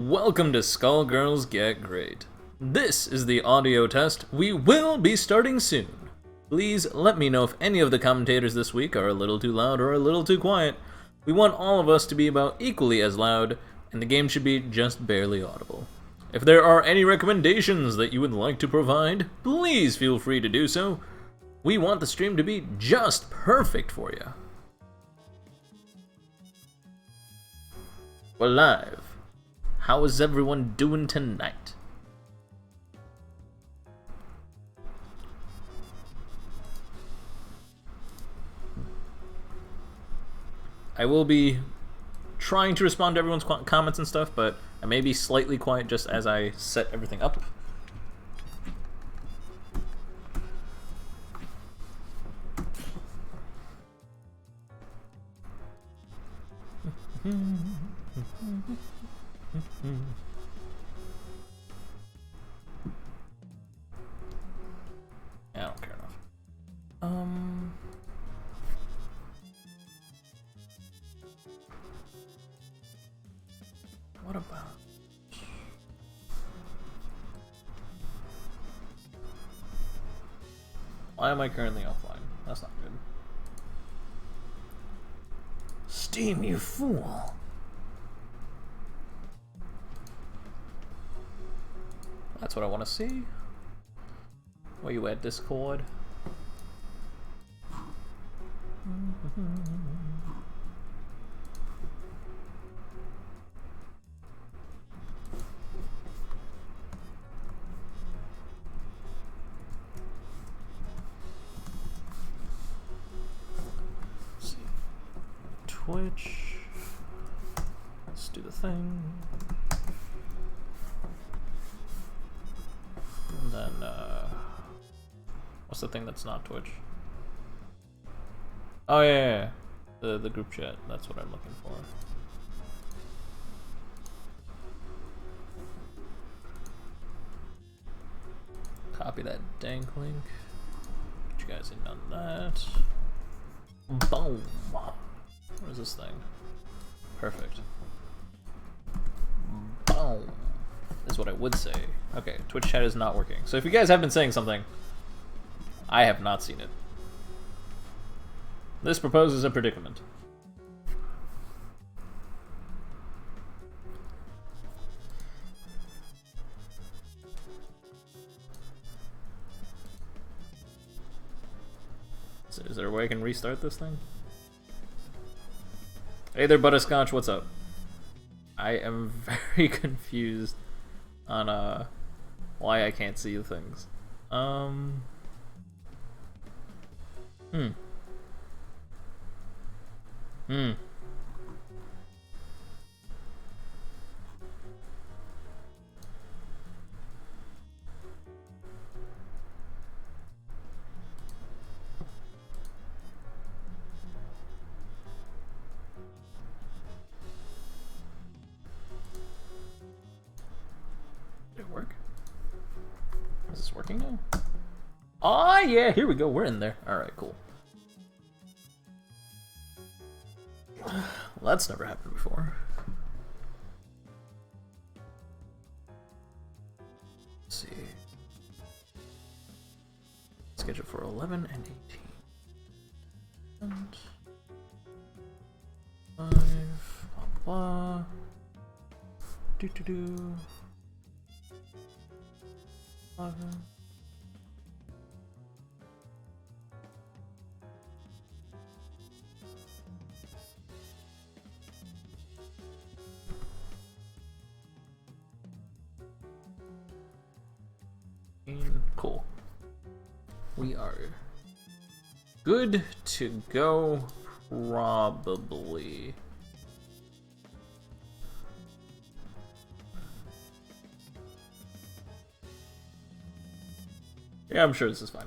Welcome to Skullgirls Get Gr8. This is the audio test. We will be starting soon. Please let me know if any of the commentators this week are a little too loud or a little too quiet. We want all of us to be about equally as loud, and the game should be just barely audible. If there are any recommendations that you would like to provide, please feel free to do so. We want the stream to be just perfect for you. We're live. How is everyone doing tonight? I will be trying to respond to everyone's comments and stuff, but I may be slightly quiet just as I set everything up. I don't care enough. What about... Why am I currently offline? That's not good. Steam, you fool! That's what I want to see. Where you at, Discord? Let's see. Twitch. Let's do the thing. And then, what's the thing that's not Twitch? Oh yeah. The group chat. That's what I'm looking for. Copy that dank link. Get you guys in on that. Boom. What is this thing? Perfect. Boom. Is what I would say. Okay, Twitch chat is not working. So if you guys have been saying something, I have not seen it. This proposes a predicament. So is there a way I can restart this thing? Hey there, Butterscotch, what's up? I am very confused on why I can't see the things. Did it work? Is this working now? Oh yeah, here we go. We're in there. Alright, cool. Well, that's never happened before. Let's see. Schedule for 11 and 18. And 5, blah blah. Do. 11. Cool. We are good to go, probably. Yeah, I'm sure this is fine.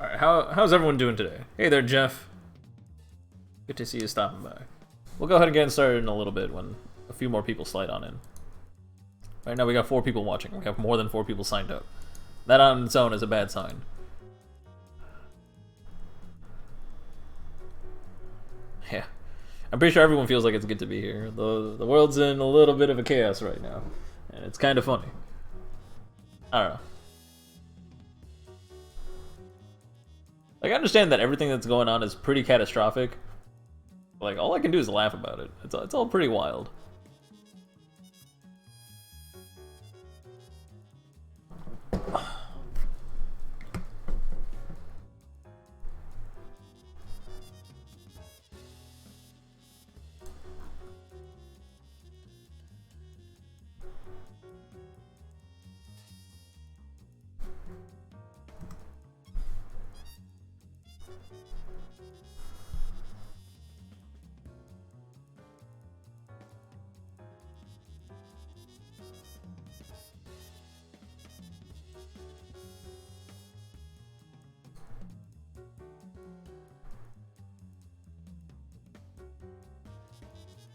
Alright, how's everyone doing today? Hey there, Jeff. Good to see you stopping by. We'll go ahead and get started in a little bit when a few more people slide on in. Right now we got 4 people watching. We have more than 4 people signed up. That on its own is a bad sign. Yeah. I'm pretty sure everyone feels like it's good to be here. The world's in a little bit of a chaos right now, and it's kind of funny. I don't know. Like, I understand that everything that's going on is pretty catastrophic. Like, all I can do is laugh about it. It's all pretty wild.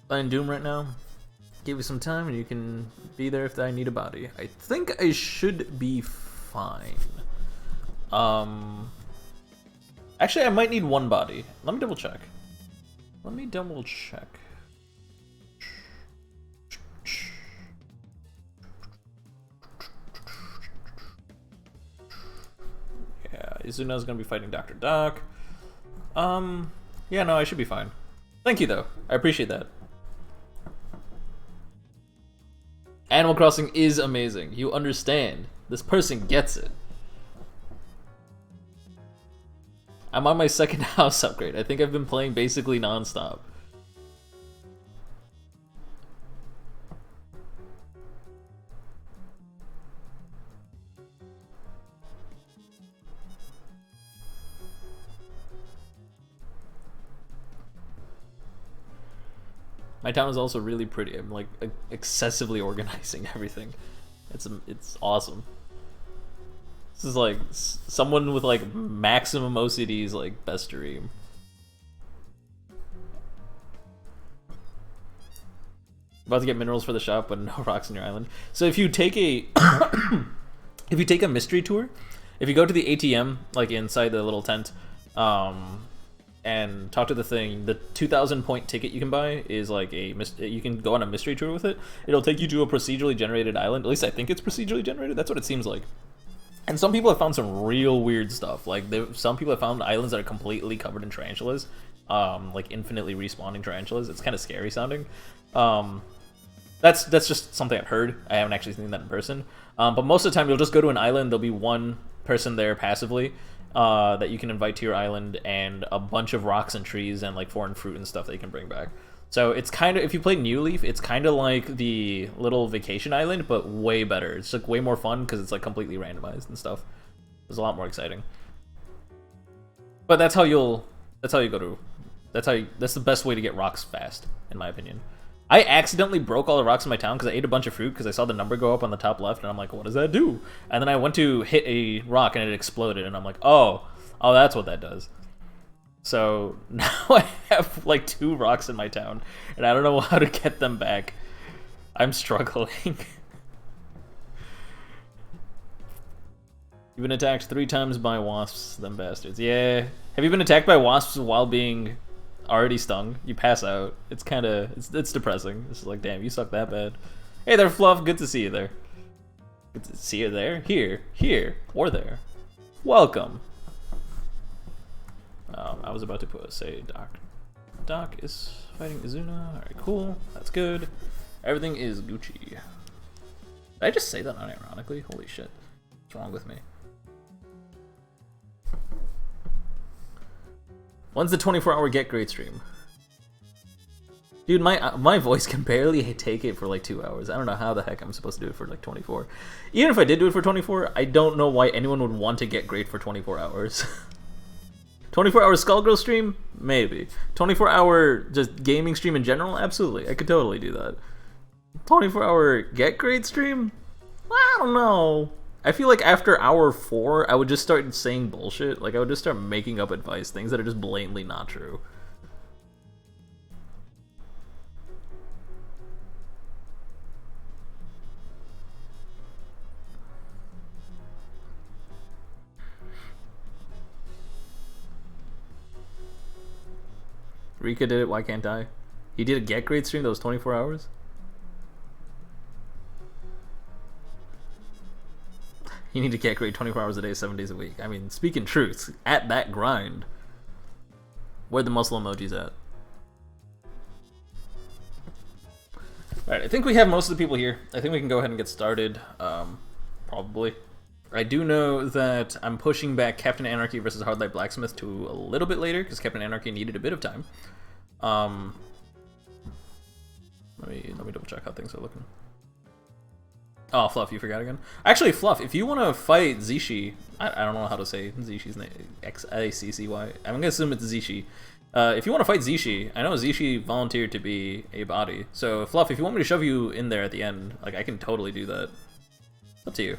Playing Doom right now. Give you some time and you can be there if I need a body. I think I should be fine. Actually, I might need one body. Let me double check. Yeah, Izuna's gonna be fighting Dr. Doc. Yeah, no, I should be fine. Thank you, though. I appreciate that. Animal Crossing is amazing. You understand. This person gets it. I'm on my second house upgrade. I think I've been playing basically non-stop. My town is also really pretty. I'm like excessively organizing everything. It's awesome. This is like someone with like maximum OCD's like best dream. About to get minerals for the shop, but no rocks in your island. So if you take a if you take a mystery tour, if you go to the ATM like inside the little tent, and talk to the thing, the 2,000 point ticket you can buy is like you can go on a mystery tour with it. It'll take you to a procedurally generated island. At least I think it's procedurally generated. That's what it seems like. And some people have found some real weird stuff. Like some people have found islands that are completely covered in tarantulas, like infinitely respawning tarantulas. It's kind of scary sounding. That's just something I've heard. I haven't actually seen that in person. But most of the time, you'll just go to an island. There'll be one person there passively that you can invite to your island, and a bunch of rocks and trees and like foreign fruit and stuff that you can bring back. So it's kind of, if you play New Leaf, it's kind of like the little vacation island, but way better. It's like way more fun because it's like completely randomized and stuff. It's a lot more exciting. But that's how you go to. That's the best way to get rocks fast, in my opinion. I accidentally broke all the rocks in my town because I ate a bunch of fruit because I saw the number go up on the top left, and I'm like, what does that do? And then I went to hit a rock and it exploded, and I'm like, oh, that's what that does. So now I have like 2 rocks in my town, and I don't know how to get them back. I'm struggling. You've been attacked 3 times by wasps, them bastards. Yeah. Have you been attacked by wasps while being already stung? You pass out. It's kind of, it's depressing. It's like, damn, you suck that bad. Hey there, Fluff. Good to see you there. Good to see you there. Here, or there. Welcome. I was about to say Doc. Doc is fighting Izuna. Alright, cool. That's good. Everything is Gucci. Did I just say that unironically? Holy shit. What's wrong with me? When's the 24-hour Get Gr8 stream? Dude, my voice can barely take it for like 2 hours. I don't know how the heck I'm supposed to do it for like 24. Even if I did do it for 24, I don't know why anyone would want to get Gr8 for 24 hours. 24-hour Skullgirls stream? Maybe. 24-hour just gaming stream in general? Absolutely. I could totally do that. 24-hour Get Gr8 stream? I don't know. I feel like after hour 4, I would just start saying bullshit. Like, I would just start making up advice, things that are just blatantly not true. Rika did it, why can't I? He did a Get Great stream that was 24 hours? You need to Get Great 24 hours a day, 7 days a week. I mean, speaking truths, at that grind, where the muscle emojis at? Alright, I think we have most of the people here. I think we can go ahead and get started, probably. I do know that I'm pushing back Captain Anarchy versus Hardlight Blacksmith to a little bit later, because Captain Anarchy needed a bit of time. Let me double check how things are looking. Oh, Fluff, you forgot again? Actually, Fluff, if you want to fight Zishi, I don't know how to say Zishi's name, Xiccy, I'm going to assume it's Zishi. If you want to fight Zishi, I know Zishi volunteered to be a body, so Fluff, if you want me to shove you in there at the end, like, I can totally do that. It's up to you.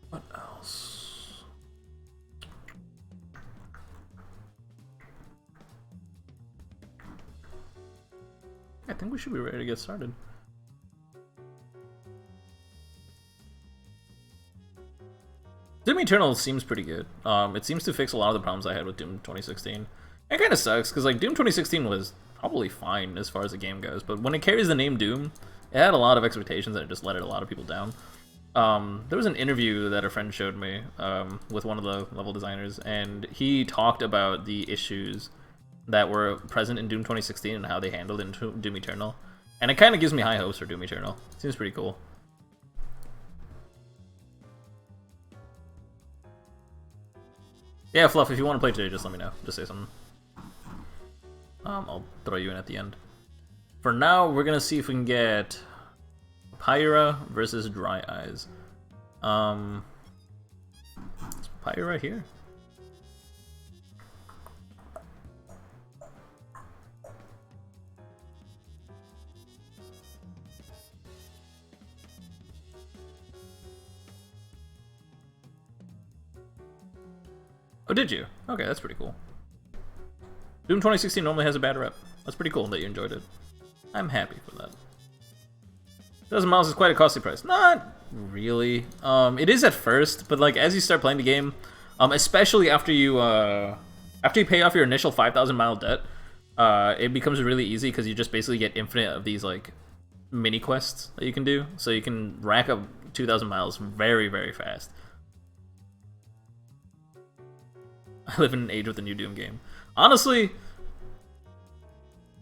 What else? I think we should be ready to get started. Doom Eternal seems pretty good. It seems to fix a lot of the problems I had with Doom 2016. It kind of sucks, because like Doom 2016 was probably fine as far as the game goes, but when it carries the name Doom, it had a lot of expectations and it just let a lot of people down. There was an interview that a friend showed me with one of the level designers, and he talked about the issues that were present in Doom 2016 and how they handled it in Doom Eternal. And it kind of gives me high hopes for Doom Eternal. Seems pretty cool. Yeah, Fluff, if you want to play today, just let me know. Just say something. I'll throw you in at the end. For now, we're going to see if we can get Pyra versus Dry Eyes. Is Pyra here? Oh, did you? Okay, that's pretty cool. Doom 2016 normally has a bad rep. That's pretty cool that you enjoyed it. I'm happy for that. 1,000 miles is quite a costly price. Not really. It is at first, but like as you start playing the game, especially after you pay off your initial 5,000 mile debt, it becomes really easy because you just basically get infinite of these like mini quests that you can do. So you can rack up 2,000 miles very, very fast. I live in an age with a new Doom game. Honestly,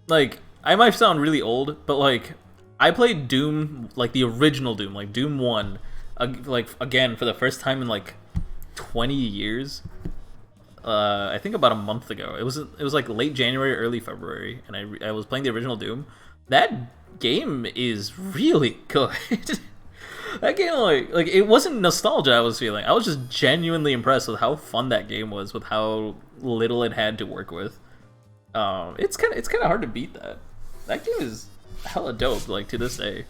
like, I might sound really old, but like, I played Doom, like the original Doom, like Doom 1, like, again, for the first time in like 20 years. I think about a month ago. It was like late January, early February, and I was playing the original Doom. That game is really good. That game, like it wasn't nostalgia I was feeling. I was just genuinely impressed with how fun that game was, with how little it had to work with. It's kind of hard to beat that. That game is hella dope, like to this day.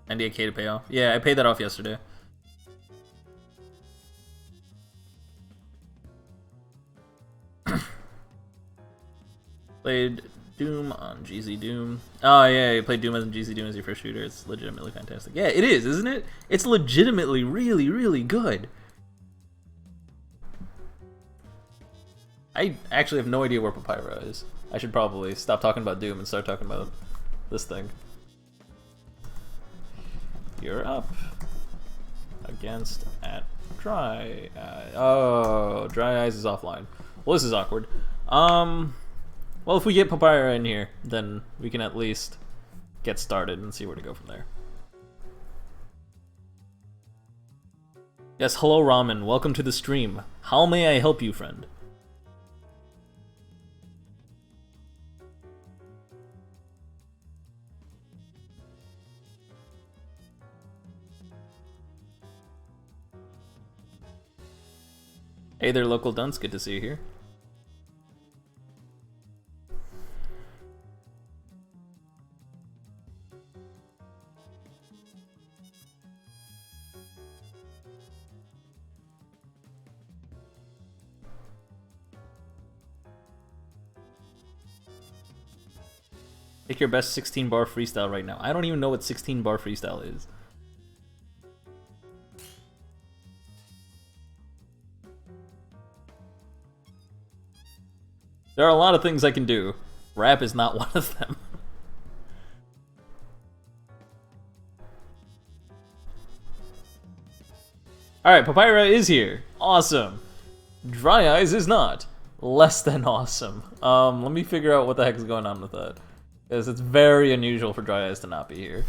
$98K to pay off. Yeah, I paid that off yesterday. Played Doom on GZ Doom. Oh yeah, you played Doom on GZ Doom as your first shooter. It's legitimately fantastic. Yeah, it is, isn't it? It's legitimately really, really good. I actually have no idea where Papyra is. I should probably stop talking about Doom and start talking about this thing. You're up against at Dry Eyes. Oh, Dry Eyes is offline. Well, this is awkward. Well, if we get Papyra in here, then we can at least get started and see where to go from there. Yes, hello Ramen, welcome to the stream. How may I help you, friend? Hey there, local dunce, good to see you here. Pick your best 16-bar freestyle right now. I don't even know what 16-bar freestyle is. There are a lot of things I can do. Rap is not one of them. Alright, Papyrus is here. Awesome. Dry Eyes is not. Less than awesome. Let me figure out what the heck is going on with that. Because it's very unusual for Dry Eyes to not be here.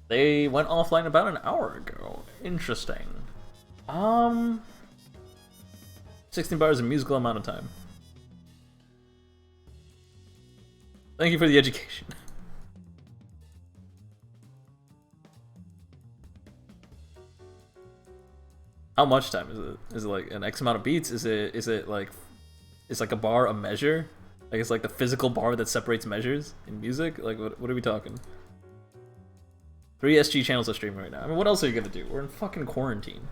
They went offline about an hour ago. Interesting. 16 bars is a musical amount of time. Thank you for the education. How much time is it? Is it like an X amount of beats? Is it like, it's like a bar a measure? Like it's like the physical bar that separates measures in music? Like what are we talking? 3 SG channels are streaming right now. I mean, what else are you gonna do? We're in fucking quarantine.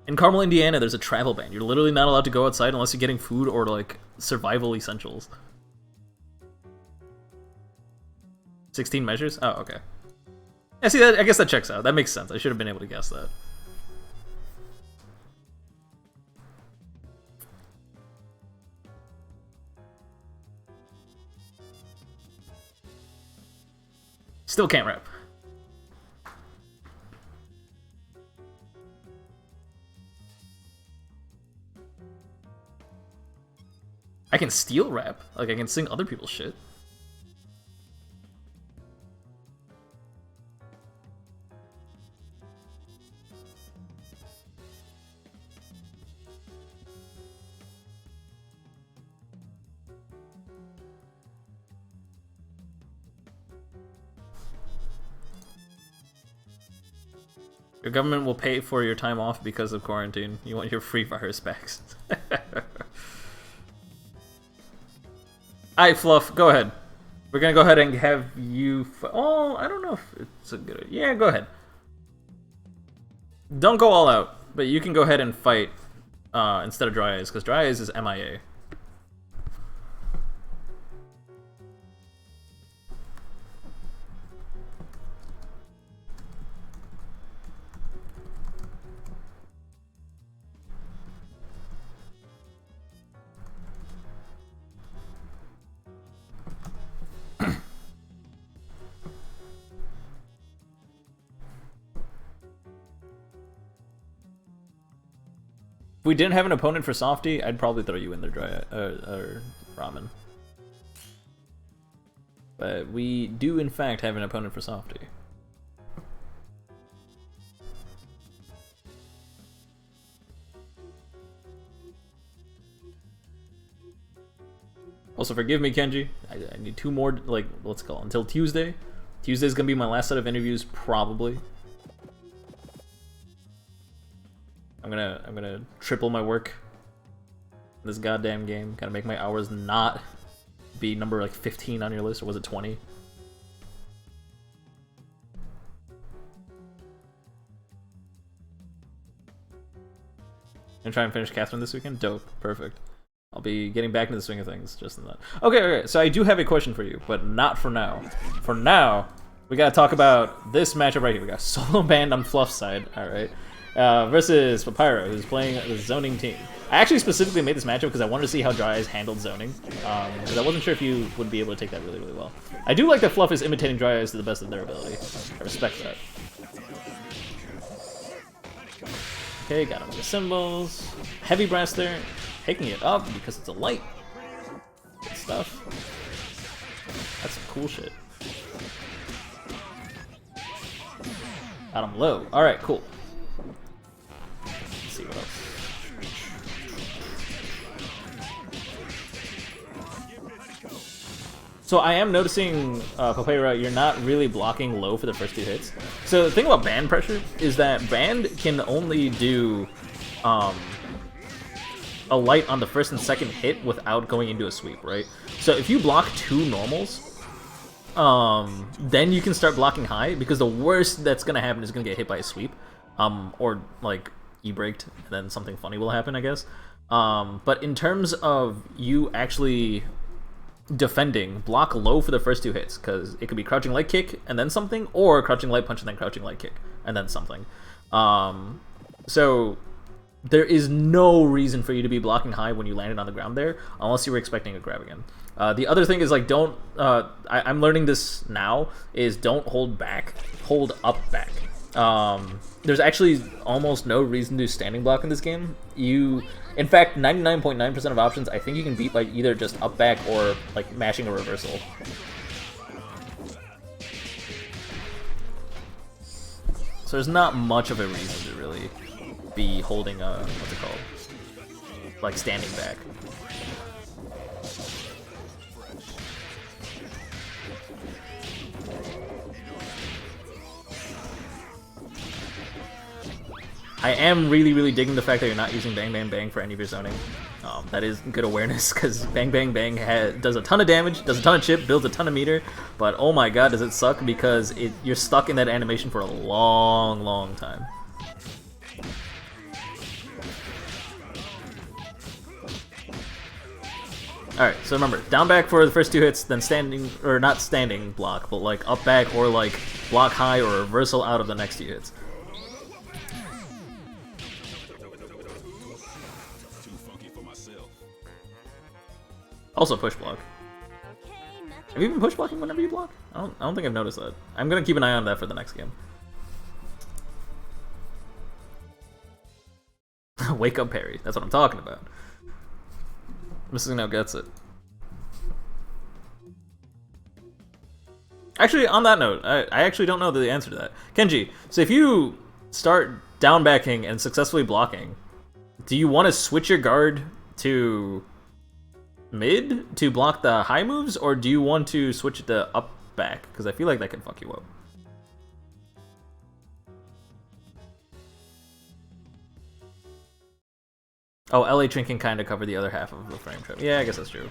In Carmel, Indiana, there's a travel ban. You're literally not allowed to go outside unless you're getting food or like survival essentials. 16 measures? Oh, okay. Yeah, see, I guess that checks out. That makes sense. I should have been able to guess that. Still can't rap. I can steal rap. Like, I can sing other people's shit. Your government will pay for your time off because of quarantine. You want your free virus packs. Alright, Fluff, go ahead. We're gonna go ahead and have you... Oh, I don't know if it's a good... Yeah, go ahead. Don't go all out, but you can go ahead and fight instead of Dry Eyes, because Dry Eyes is MIA. If we didn't have an opponent for Softy, I'd probably throw you in there, or Ramen. But we do, in fact, have an opponent for Softy. Also, forgive me, Kenji. I need 2 more, like, let's call it, until Tuesday. Tuesday's gonna be my last set of interviews, probably. I'm gonna triple my work in this goddamn game. Gotta make my hours not be number like 15 on your list, or was it 20? And try and finish Catherine this weekend? Dope. Perfect. I'll be getting back into the swing of things just in that. Okay, so I do have a question for you, but not for now. For now, we gotta talk about this matchup right here. We got Solo Band on Fluff's side, alright. Versus Papyrus, who's playing the zoning team. I actually specifically made this matchup because I wanted to see how Dry Eyes handled zoning, because I wasn't sure if you would be able to take that really, really well. I do like that Fluff is imitating Dry Eyes to the best of their ability. I respect that. Okay, got him with the cymbals. Heavy brass there, taking it up because it's a light. Good stuff. That's some cool shit. Got him low. Alright, cool. See what else. So I am noticing, Papyrus, you're not really blocking low for the first 2 hits. So the thing about band pressure is that band can only do a light on the first and second hit without going into a sweep, right? So if you block 2 normals, then you can start blocking high, because the worst that's gonna happen is gonna get hit by a sweep, or like E-braked, and then something funny will happen, I guess. But in terms of you actually defending, block low for the first 2 hits, because it could be crouching light kick and then something, or crouching light punch and then crouching light kick and then something. So there is no reason for you to be blocking high when you landed on the ground there, unless you were expecting a grab again. The other thing is, like, don't, I'm learning this now, is don't hold back, hold up back. There's actually almost no reason to standing block in this game. In fact, 99.9% of options I think you can beat by either just up back or like mashing a reversal. So there's not much of a reason to really be holding a, what's it called? Like standing back. I am really digging the fact that you're not using Bang Bang Bang for any of your zoning. That is good awareness, because Bang Bang Bang does a ton of damage, does a ton of chip, builds a ton of meter, but oh my god does it suck, because you're stuck in that animation for a long time. Alright, so remember, down back for the first 2 hits, then standing, or not standing block, but like up back or like block high or reversal out of the next 2 hits. Also push block. Have you been push blocking whenever you block? I don't think I've noticed that. I'm gonna keep an eye on that for the next game. Wake up parry. That's what I'm talking about. Mrs. now gets it. Actually, on that note, I actually don't know the answer to that. Kenji, so if you start down backing and successfully blocking, do you want to switch your guard to mid to block the high moves, or do you want to switch it to up back? Because I feel like that can fuck you up. Oh, LA Train can kind of cover the other half of the frame trap. Yeah, I guess that's true.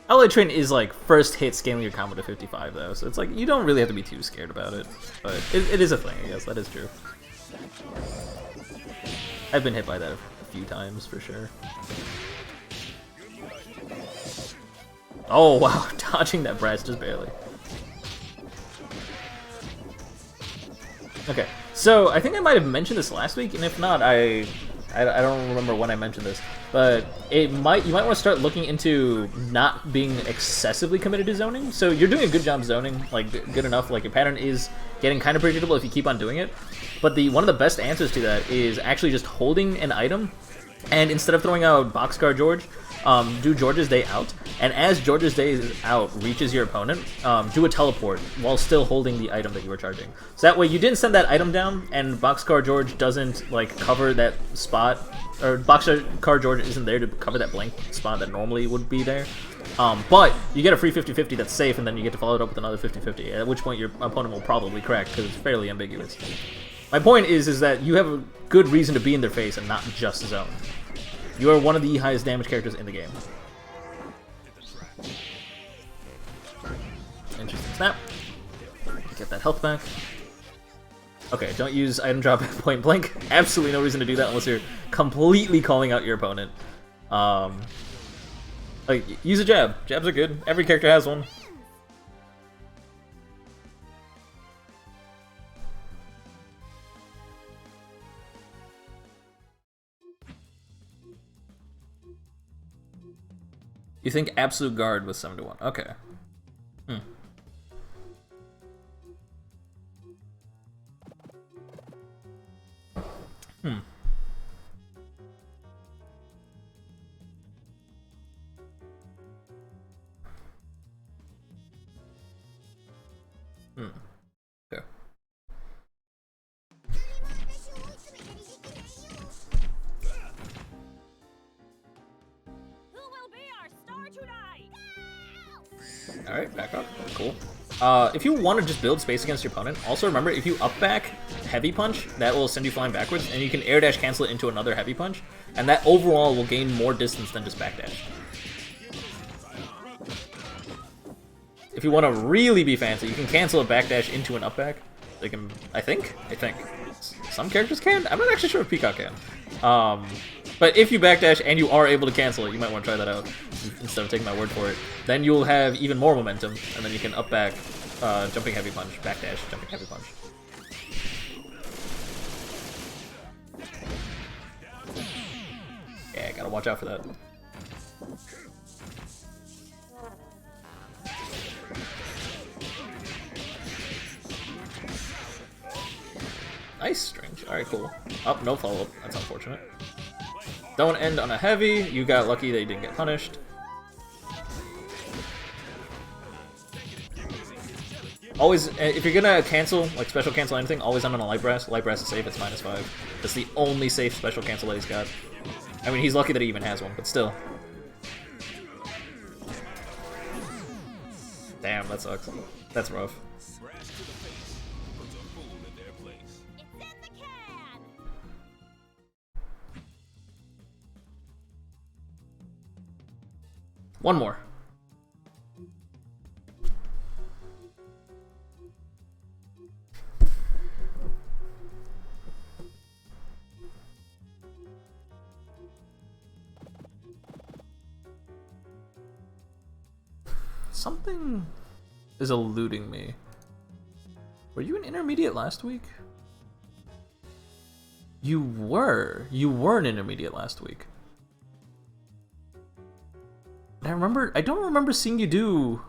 LA Train is like first hit scaling your combo to 55 though, so it's like you don't really have to be too scared about it. But it is a thing, I guess, that is true. I've been hit by that a few times for sure. Oh wow, dodging that Bratz just barely. Okay, so I think I might have mentioned this last week, and if not, I don't remember when I mentioned this, but you might want to start looking into not being excessively committed to zoning. So you're doing a good job zoning, like good enough, like your pattern is getting kind of predictable if you keep on doing it. But one of the best answers to that is actually just holding an item, and instead of throwing out Boxcar George, do George's Day out, and as George's Day is out reaches your opponent, do a teleport while still holding the item that you were charging. So that way you didn't send that item down, and Boxcar George doesn't like cover that spot, or Boxcar George isn't there to cover that blank spot that normally would be there. But you get a free 50-50 that's safe, and then you get to follow it up with another 50-50, at which point your opponent will probably crack, because it's fairly ambiguous. My point is that you have a good reason to be in their face and not just zone. You are one of the highest damage characters in the game. Interesting snap. Get that health back. Okay, don't use item drop at point blank. Absolutely no reason to do that unless you're completely calling out your opponent. Like, use a jab. Jabs are good. Every character has one. You think absolute guard was 7-1? Okay. Okay. Alright, back up. Cool. If you want to just build space against your opponent, also remember, if you up back heavy punch, that will send you flying backwards, and you can air dash cancel it into another heavy punch, and that overall will gain more distance than just backdash. If you want to really be fancy, you can cancel a backdash into an up back. I think. some characters can. I'm not actually sure if Peacock can. But if you backdash and you are able to cancel it, you might want to try that out instead of taking my word for it. Then you'll have even more momentum, and then you can up back, jumping heavy punch, backdash, jumping heavy punch. Yeah, gotta watch out for that. Nice strange. Alright, cool. Oh, no follow-up. That's unfortunate. Don't end on a heavy. You got lucky that you didn't get punished. Always, if you're gonna cancel, like special cancel anything, always end on a light brass. Light brass is safe, it's -5. That's the only safe special cancel that he's got. I mean, he's lucky that he even has one, but still. Damn, that sucks. That's rough. One more. Something is eluding me. Were you an intermediate last week? You were. You were an intermediate last week. I don't remember seeing you do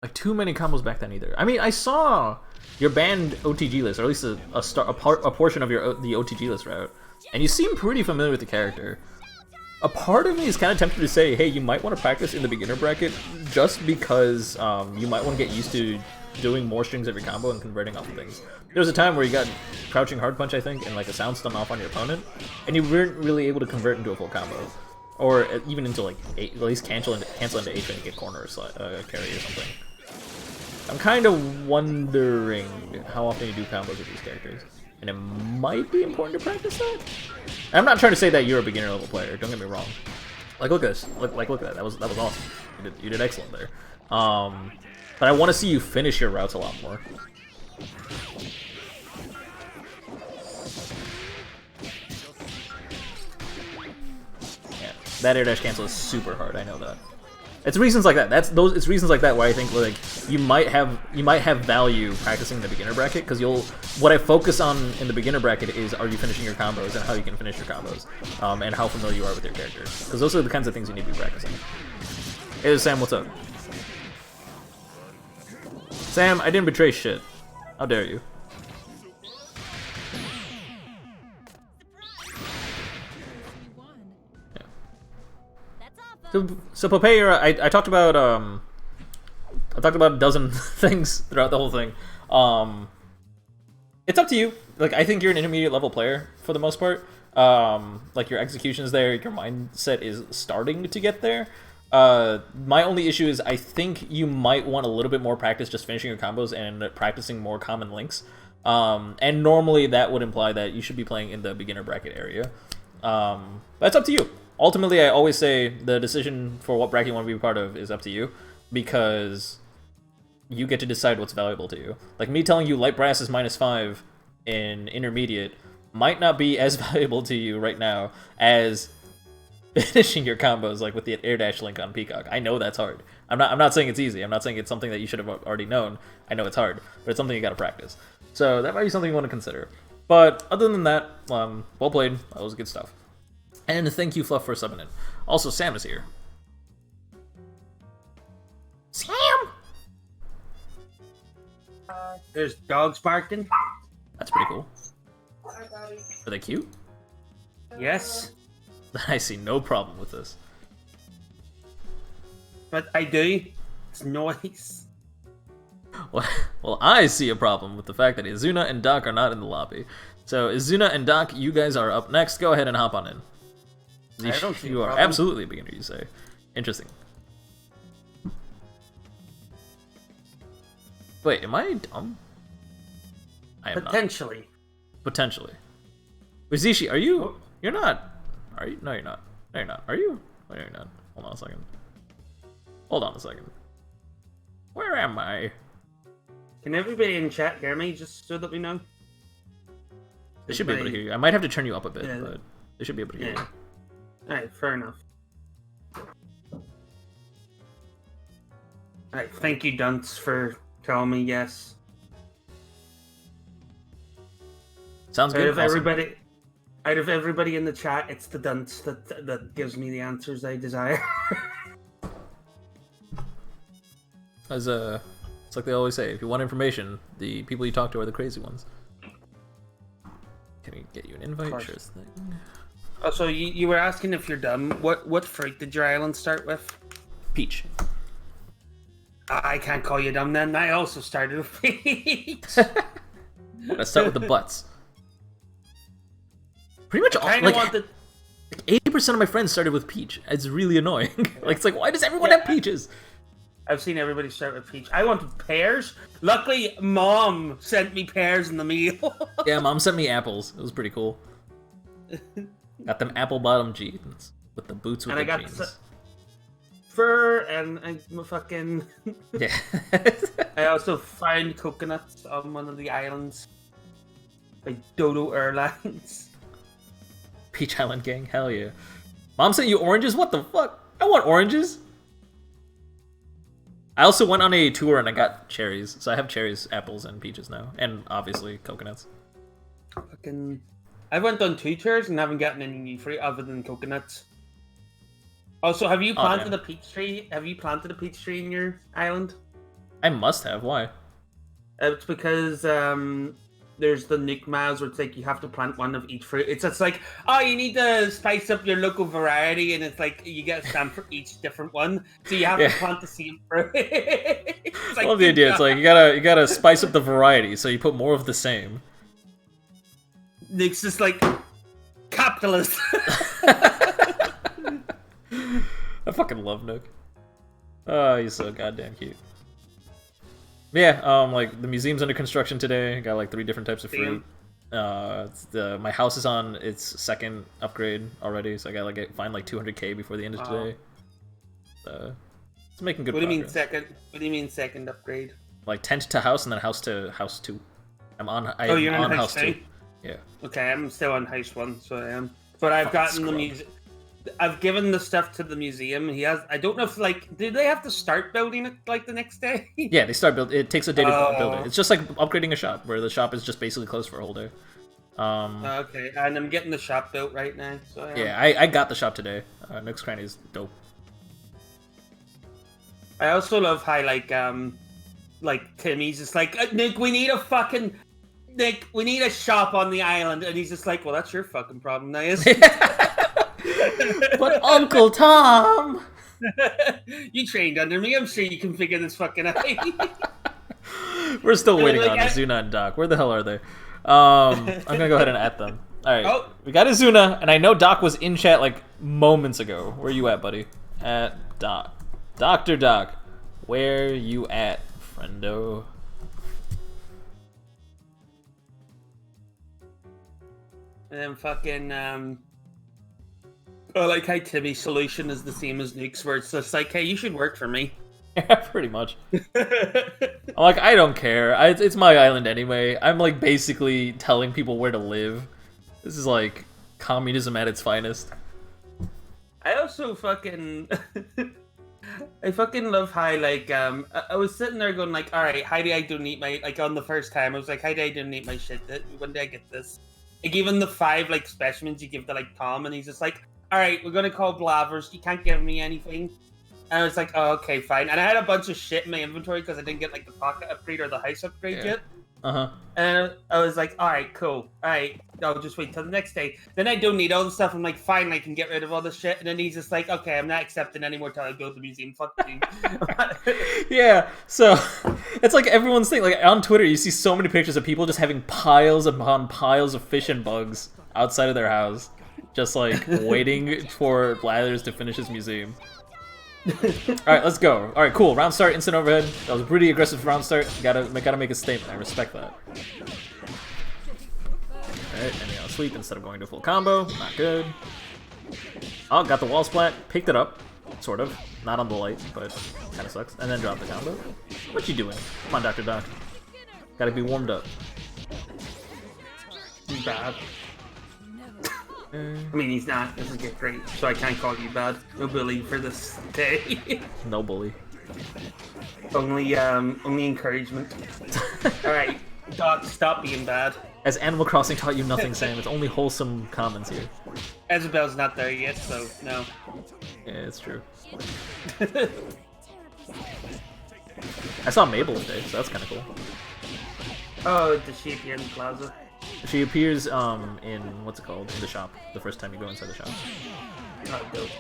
like too many combos back then either. I mean, I saw your banned OTG list, or at least a portion of the OTG list route, and you seem pretty familiar with the character. A part of me is kind of tempted to say, hey, you might want to practice in the beginner bracket just because you might want to get used to doing more strings every combo and converting off of things. There was a time where you got crouching hard punch, I think, and like a sound stun off on your opponent, and you weren't really able to convert into a full combo. Or even into like at least cancel into H and get corner or carry or something. I'm kind of wondering how often you do combos with these characters, and it might be important to practice that. And I'm not trying to say that you're a beginner level player. Don't get me wrong. Like look at this. Look at that. That was awesome. You did excellent there. But I want to see you finish your routes a lot more. That air dash cancel is super hard. I know that. It's reasons like that. It's reasons like that why I think like you might have value practicing the beginner bracket, because what I focus on in the beginner bracket is, are you finishing your combos and how you can finish your combos, and how familiar you are with your characters, because those are the kinds of things you need to be practicing. Hey Sam, what's up? Sam, I didn't betray shit. How dare you? So Popeye, I talked about a dozen things throughout the whole thing. It's up to you. Like, I think you're an intermediate level player for the most part. Like, your execution is there, your mindset is starting to get there. My only issue is I think you might want a little bit more practice just finishing your combos and practicing more common links. And normally that would imply that you should be playing in the beginner bracket area. But it's up to you. Ultimately, I always say the decision for what bracket you want to be a part of is up to you, because you get to decide what's valuable to you. Like, me telling you light brass is -5 in intermediate might not be as valuable to you right now as finishing your combos, like with the air dash link on Peacock. I know that's hard. I'm not saying it's easy. I'm not saying it's something that you should have already known. I know it's hard, but it's something you got to practice. So that might be something you want to consider. But other than that, well played. That was good stuff. And thank you, Fluff, for subbing in. Also, Sam is here. Sam! There's dogs barking. That's pretty cool. Are they cute? Yes. I see no problem with this. But I do. It's noise. Well, I see a problem with the fact that Izuna and Doc are not in the lobby. So, Izuna and Doc, you guys are up next. Go ahead and hop on in. You are absolutely a beginner, you say. Interesting. Wait, am I dumb? I am Potentially. not. Potentially. Wait, Zishi, are you... You're not... Are you? No, you're not. No, you're not. Are you? No, you're not. Hold on a second. Hold on a second. Where am I? Can everybody in chat hear me, just so that we know? They should be able to hear you. I might have to turn you up a bit, Yeah. but they should be able to hear you. Alright, fair enough. Alright, thank you, Dunce, for telling me yes. Sounds good. Out of everybody in the chat, it's the Dunce that gives me the answers I desire. As it's like they always say, if you want information, the people you talk to are the crazy ones. Can we get you an invite? Sure thing. Oh, so you were asking if you're dumb. What fruit did your island start with? Peach. I can't call you dumb then. I also started with peach. Let's start with the butts. Pretty much all, like 80% of my friends started with peach. It's really annoying. Like, it's like, why does everyone have peaches? I've seen everybody start with peach. I wanted pears. Luckily, Mom sent me pears in the meal. Yeah, Mom sent me apples. It was pretty cool. Got them apple bottom jeans with the boots with and the I got jeans. Fur and I fucking... Yeah. I also found coconuts on one of the islands. Like Dodo Airlines. Peach Island gang, hell yeah. Mom sent you oranges? What the fuck? I want oranges. I also went on a tour and I got cherries. So I have cherries, apples, and peaches now. And obviously coconuts. Fucking... I went on 2 tours and haven't gotten any new fruit other than coconuts. Also, have you planted a peach tree? Have you planted a peach tree in your island? I must have. Why? It's because there's the nuke miles where it's like you have to plant one of each fruit. It's just like, oh, you need to spice up your local variety, and it's like you get a stamp for each different one, so you have to plant the same fruit. It's like, I love the idea. It's like you gotta spice up the variety, so you put more of the same. Nuke's just like capitalist. I fucking love Nook. Oh, he's so goddamn cute. Yeah, like the museum's under construction today. Got like 3 different types of fruit. My house is on its 2nd upgrade already, so I gotta find like 200k before the end of today. It's making good progress. What do you mean second? What do you mean second upgrade? Like tent to house and then house to house 2. I'm on. You're on house 2. Yeah. Okay, I'm still on house 1, so I am. But I've gotten the music. I've given the stuff to the museum. He has. I don't know if do they have to start building it like the next day? Yeah, they start build. It takes a day to build it. It's just like upgrading a shop, where the shop is just basically closed for a whole day. Okay, and I'm getting the shop built right now. So yeah, I got the shop today. Nook's Cranny is dope. I also love how like Timmy's just like, Nick, we need a shop on the island, and he's just like, well, that's your fucking problem, now, isn't it? But Uncle Tom! You trained under me, I'm sure you can figure this fucking out. We're still waiting on Azuna and Doc. Where the hell are they? I'm gonna go ahead and at them. Alright, we got Azuna, and I know Doc was in chat like moments ago. Where you at, buddy? At Doc. Dr. Doc, where you at, friendo? And then fucking, I like how Timmy's solution is the same as Nuke's, where it's just like, hey, you should work for me. Yeah, pretty much. I'm like, I don't care. It's my island anyway. I'm like basically telling people where to live. This is like communism at its finest. I also fucking... I fucking love how, like, I was sitting there going, like, alright, how do I donate my... Like, on the first time, I was like, how do I donate my shit? When do I get this? Like, even the 5, like, specimens you give to, like, Tom, and he's just like, alright, we're gonna call Blavers, you can't give me anything. And I was like, oh, okay, fine. And I had a bunch of shit in my inventory because I didn't get, like, the pocket upgrade or the house upgrade yet. Uh-huh. And I was like, alright, cool. Alright, I'll just wait till the next day. Then I donate all the stuff. I'm like, fine, I can get rid of all this shit. And then he's just like, okay, I'm not accepting anymore till I go to the museum. Fuck you. Yeah, so it's like everyone's thing. Like on Twitter, you see so many pictures of people just having piles upon piles of fish and bugs outside of their house. Just like waiting for Blathers to finish his museum. Alright, let's go. Alright, cool. Round start, instant overhead. That was a pretty aggressive round start. Gotta make a statement. I respect that. Alright, ending on a sweep instead of going to full combo. Not good. Oh, got the wall splat. Picked it up. Sort of. Not on the light, but kinda sucks. And then dropped the combo. What you doing? Come on, Dr. Doc. Gotta be warmed up. bad. I mean, he's not. This is Get Great, so I can't call you bad. No bully for this day. No bully. Only encouragement. Alright, Doc, stop being bad. As Animal Crossing taught you nothing, Sam. It's only wholesome comments here. Isabel's not there yet, so no. Yeah, it's true. I saw Mabel today, so that's kind of cool. Oh, does she appear in the plaza? She appears in what's it called? In the shop. The first time you go inside the shop. Oh, dope.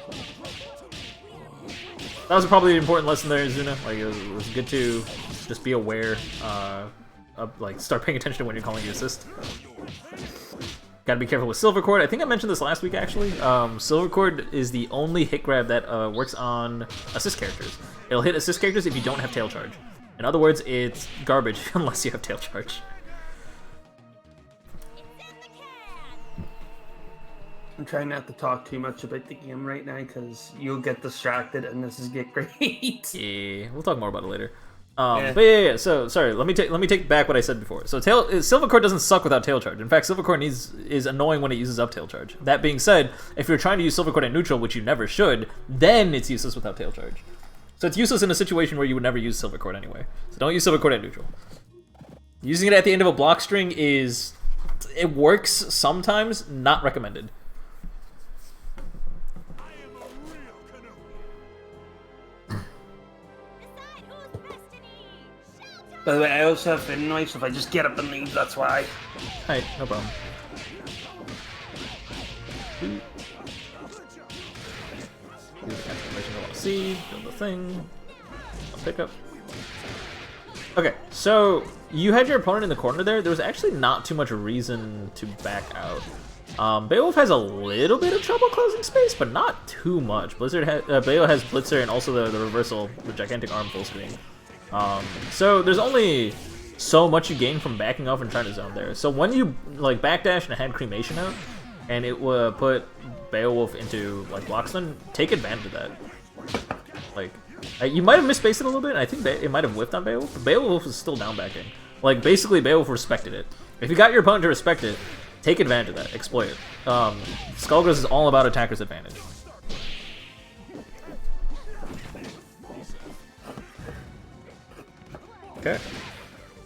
That was probably an important lesson there, Zuna. Like it was good to just be aware, like start paying attention to when you're calling your assist. Gotta be careful with Silver Cord. I think I mentioned this last week actually. Silver Cord is the only hit grab that works on assist characters. It'll hit assist characters if you don't have tail charge. In other words, it's garbage unless you have tail charge. I'm trying not to talk too much about the game right now because you'll get distracted and this is Get Great. Yeah, we'll talk more about it later. But yeah. So sorry, let me take back what I said before. So Silver Cord doesn't suck without tail charge. In fact, Silver Cord is annoying when it uses up tail charge. That being said, if you're trying to use Silver Cord at neutral, which you never should, then it's useless without tail charge. So it's useless in a situation where you would never use Silver Cord anyway. So don't use Silver Cord at neutral. Using it at the end of a block string it works sometimes, not recommended. By the way, I also have Fin Noise, so if I just get up and leave, that's why. Alright, no problem. Do the transformation I want to see, build the thing, I'll pick up. Okay, so you had your opponent in the corner there. There was actually not too much reason to back out. Beowulf has a little bit of trouble closing space, but not too much. Bayo has Blitzer and also the reversal, the gigantic arm full screen. So there's only so much you gain from backing off and trying to zone there. So when you like backdash and had cremation out, and it would put Beowulf into like Bloxton, take advantage of that. Like you might have misspaced it a little bit. And I think it might have whiffed on Beowulf. But Beowulf was still down backing. Like basically Beowulf respected it. If you got your opponent to respect it, take advantage of that. Exploit it. Skullgirls is all about attacker's advantage. Okay.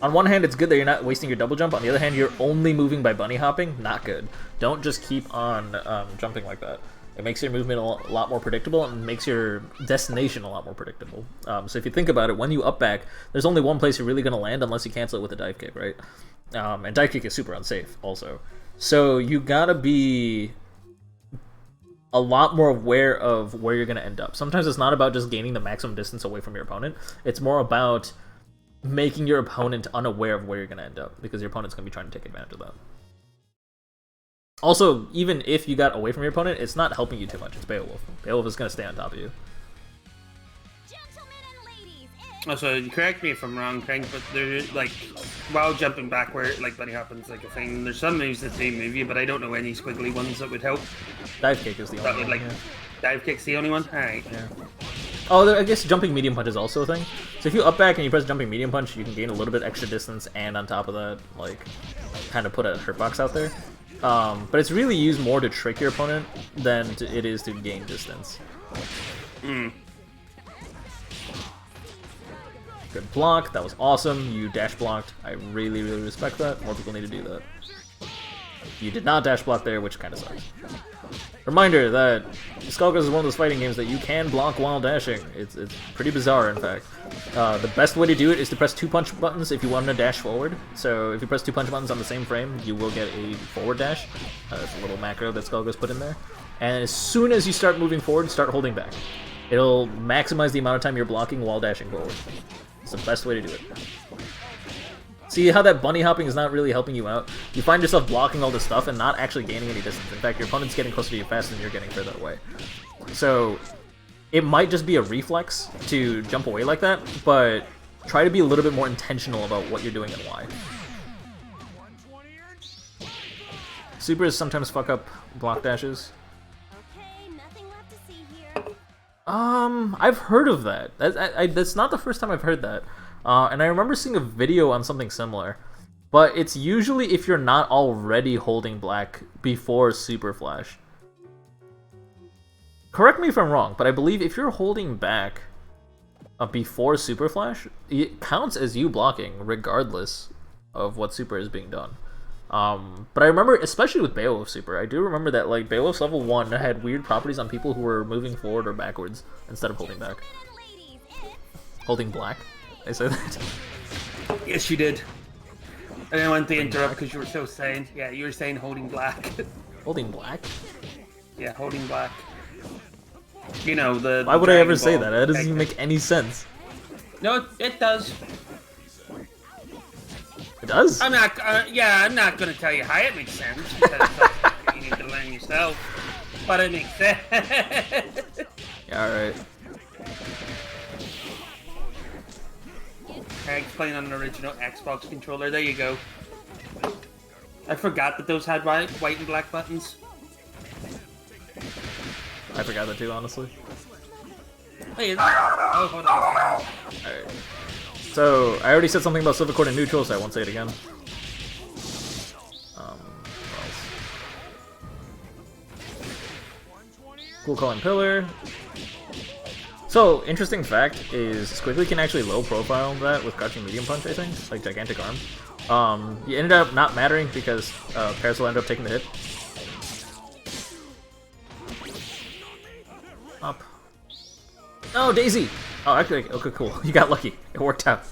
On one hand, it's good that you're not wasting your double jump. On the other hand, you're only moving by bunny hopping. Not good. Don't just keep on jumping like that. It makes your movement a lot more predictable and makes your destination a lot more predictable. So if you think about it, when you up back, there's only one place you're really going to land unless you cancel it with a dive kick, right? And dive kick is super unsafe also. So you gotta be a lot more aware of where you're going to end up. Sometimes it's not about just gaining the maximum distance away from your opponent. It's more about making your opponent unaware of where you're going to end up, because your opponent's going to be trying to take advantage of that. Also, even if you got away from your opponent, it's not helping you too much. It's Beowulf. Beowulf is going to stay on top of you. Also, correct me if I'm wrong, Crank, but there's like, while jumping backward, like bunny hopping's like a thing, there's some moves that do move you, but I don't know any squiggly ones that would help. Dive kick is the only one. Yeah. Dive kick's the only one? Alright. Yeah. Oh, I guess jumping medium punch is also a thing. So if you up back and you press jumping medium punch, you can gain a little bit extra distance, and on top of that, like, kind of put a hurt box out there. But it's really used more to trick your opponent than it is to gain distance. Good block. That was awesome. You dash blocked. I really, really respect that. More people need to do that. You did not dash block there, which kind of sucks. Reminder that Skullgirls is one of those fighting games that you can block while dashing. It's pretty bizarre, in fact. The best way to do it is to press 2 punch buttons if you want to dash forward. So if you press 2 punch buttons on the same frame, you will get a forward dash. That's a little macro that Skullgirls put in there. And as soon as you start moving forward, start holding back. It'll maximize the amount of time you're blocking while dashing forward. It's the best way to do it. See how that bunny hopping is not really helping you out? You find yourself blocking all this stuff and not actually gaining any distance. In fact, your opponent's getting closer to you faster than you're getting further away. So it might just be a reflex to jump away like that, but try to be a little bit more intentional about what you're doing and why. Supers sometimes fuck up block dashes. I've heard of that. That's not the first time I've heard that. And I remember seeing a video on something similar. but it's usually if you're not already holding black before Super Flash. Correct me if I'm wrong, but I believe if you're holding back before Super Flash, it counts as you blocking regardless of what Super is being done. But I remember, especially with Beowulf Super, I do remember that like Beowulf's level 1 had weird properties on people who were moving forward or backwards instead of holding back. Holding black? I say that? Yes, you did. I didn't want to interrupt because you were so saying. Yeah, you were saying holding black. Holding black? Yeah, holding black. You know, the... Why would I ever say that? That doesn't even make any sense. No, it does. It does? I'm not going to tell you how it makes sense, because you need to learn yourself. But it makes sense. Yeah, alright. I explain on an original Xbox controller. There you go. I forgot that those had white and black buttons. I forgot that too, honestly. Hey, oh, hold on. Alright. So, I already said something about Silver Cord and neutral, so I won't say it again. What else? Cool Calling Pillar. So, interesting fact is Squiggly can actually low profile that with Crouching Medium Punch, I think, like Gigantic Arm. It ended up not mattering because Parasol ended up taking the hit. Up. Oh, Daisy! Oh, actually, okay, cool. You got lucky. It worked out.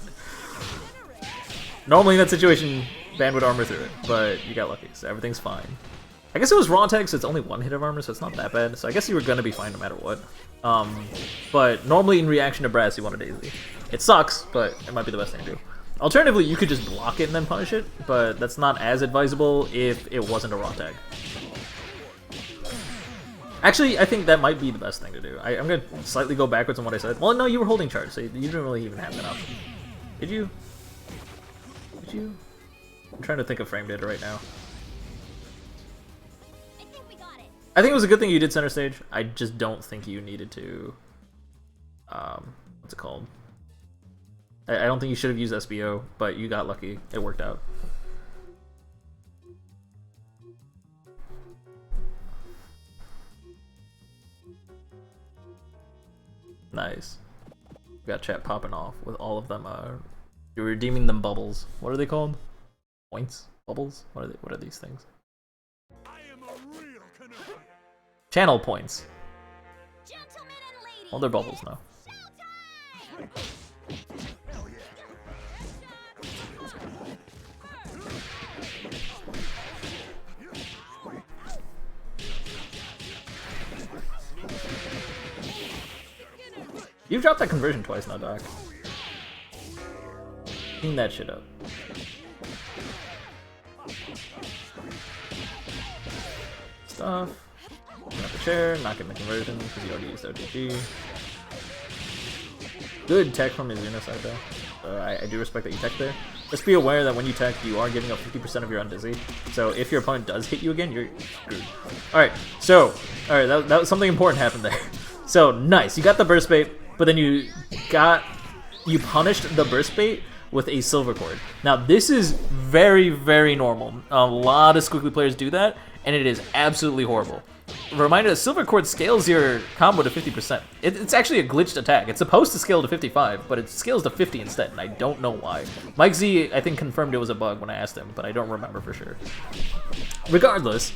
Normally in that situation, Ban would armor through it, but you got lucky, so everything's fine. I guess it was raw tag, so it's only 1 hit of armor, so it's not that bad. So I guess you were gonna be fine no matter what. But normally in reaction to Brass, you want a Daisy. It sucks, but it might be the best thing to do. Alternatively, you could just block it and then punish it, but that's not as advisable if it wasn't a raw tag. Actually, I think that might be the best thing to do. I'm going to slightly go backwards on what I said. Well, no, you were holding charge, so you didn't really even have that option. Did you? Did you? I'm trying to think of frame data right now. I think it was a good thing you did center stage. I just don't think you needed to... what's it called? I don't think you should have used SBO, but you got lucky. It worked out. Nice. We got chat popping off with all of them. You're redeeming them bubbles. What are they called? Points? Bubbles? What are these things? Channel points. Well, they're bubbles now. You've dropped that conversion twice now, Doc. Clean that shit up. Stuff. Open up the chair, not getting the conversion because you already used OTG. Good tech from Mizuno side though. I do respect that you tech there. Just be aware that when you tech, you are giving up 50% of your undizzy. So if your opponent does hit you again, you're screwed. Alright, so, that was something important happened there. So, nice, you got the burst bait, but then you punished the burst bait with a silver cord. Now, this is very, very normal. A lot of Squiggly players do that, and it is absolutely horrible. Reminder that silver cord scales your combo to 50%. It's actually a glitched attack. It's supposed to scale to 55, but it scales to 50 instead, and I don't know why. Mike Z, I think, confirmed it was a bug when I asked him, but I don't remember for sure. Regardless,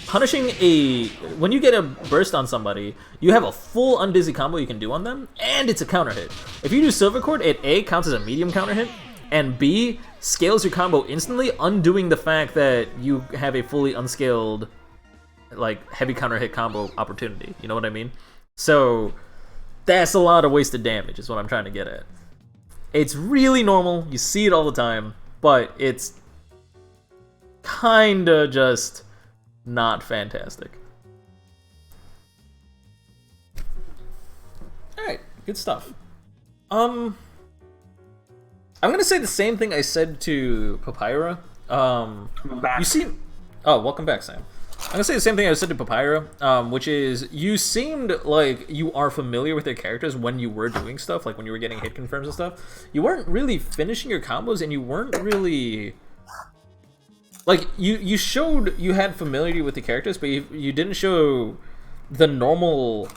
punishing when you get a burst on somebody, you have a full undizzy combo you can do on them, and it's a counter hit. If you do silver cord, it A, counts as a medium counter hit, and B, scales your combo instantly, undoing the fact that you have a fully unscaled, like, heavy counter hit combo opportunity. You know what I mean? So, that's a lot of wasted damage, is what I'm trying to get at. It's really normal, you see it all the time, but it's kinda just not fantastic. Alright, good stuff. I'm gonna say the same thing I said to Papyra. I'm back. You seem... Oh, welcome back, Sam. I'm gonna say the same thing I said to Papyrus, which is you seemed like you are familiar with your characters when you were doing stuff, like when you were getting hit confirms and stuff. You weren't really finishing your combos, and you weren't really like you showed you had familiarity with the characters, but you didn't show the normal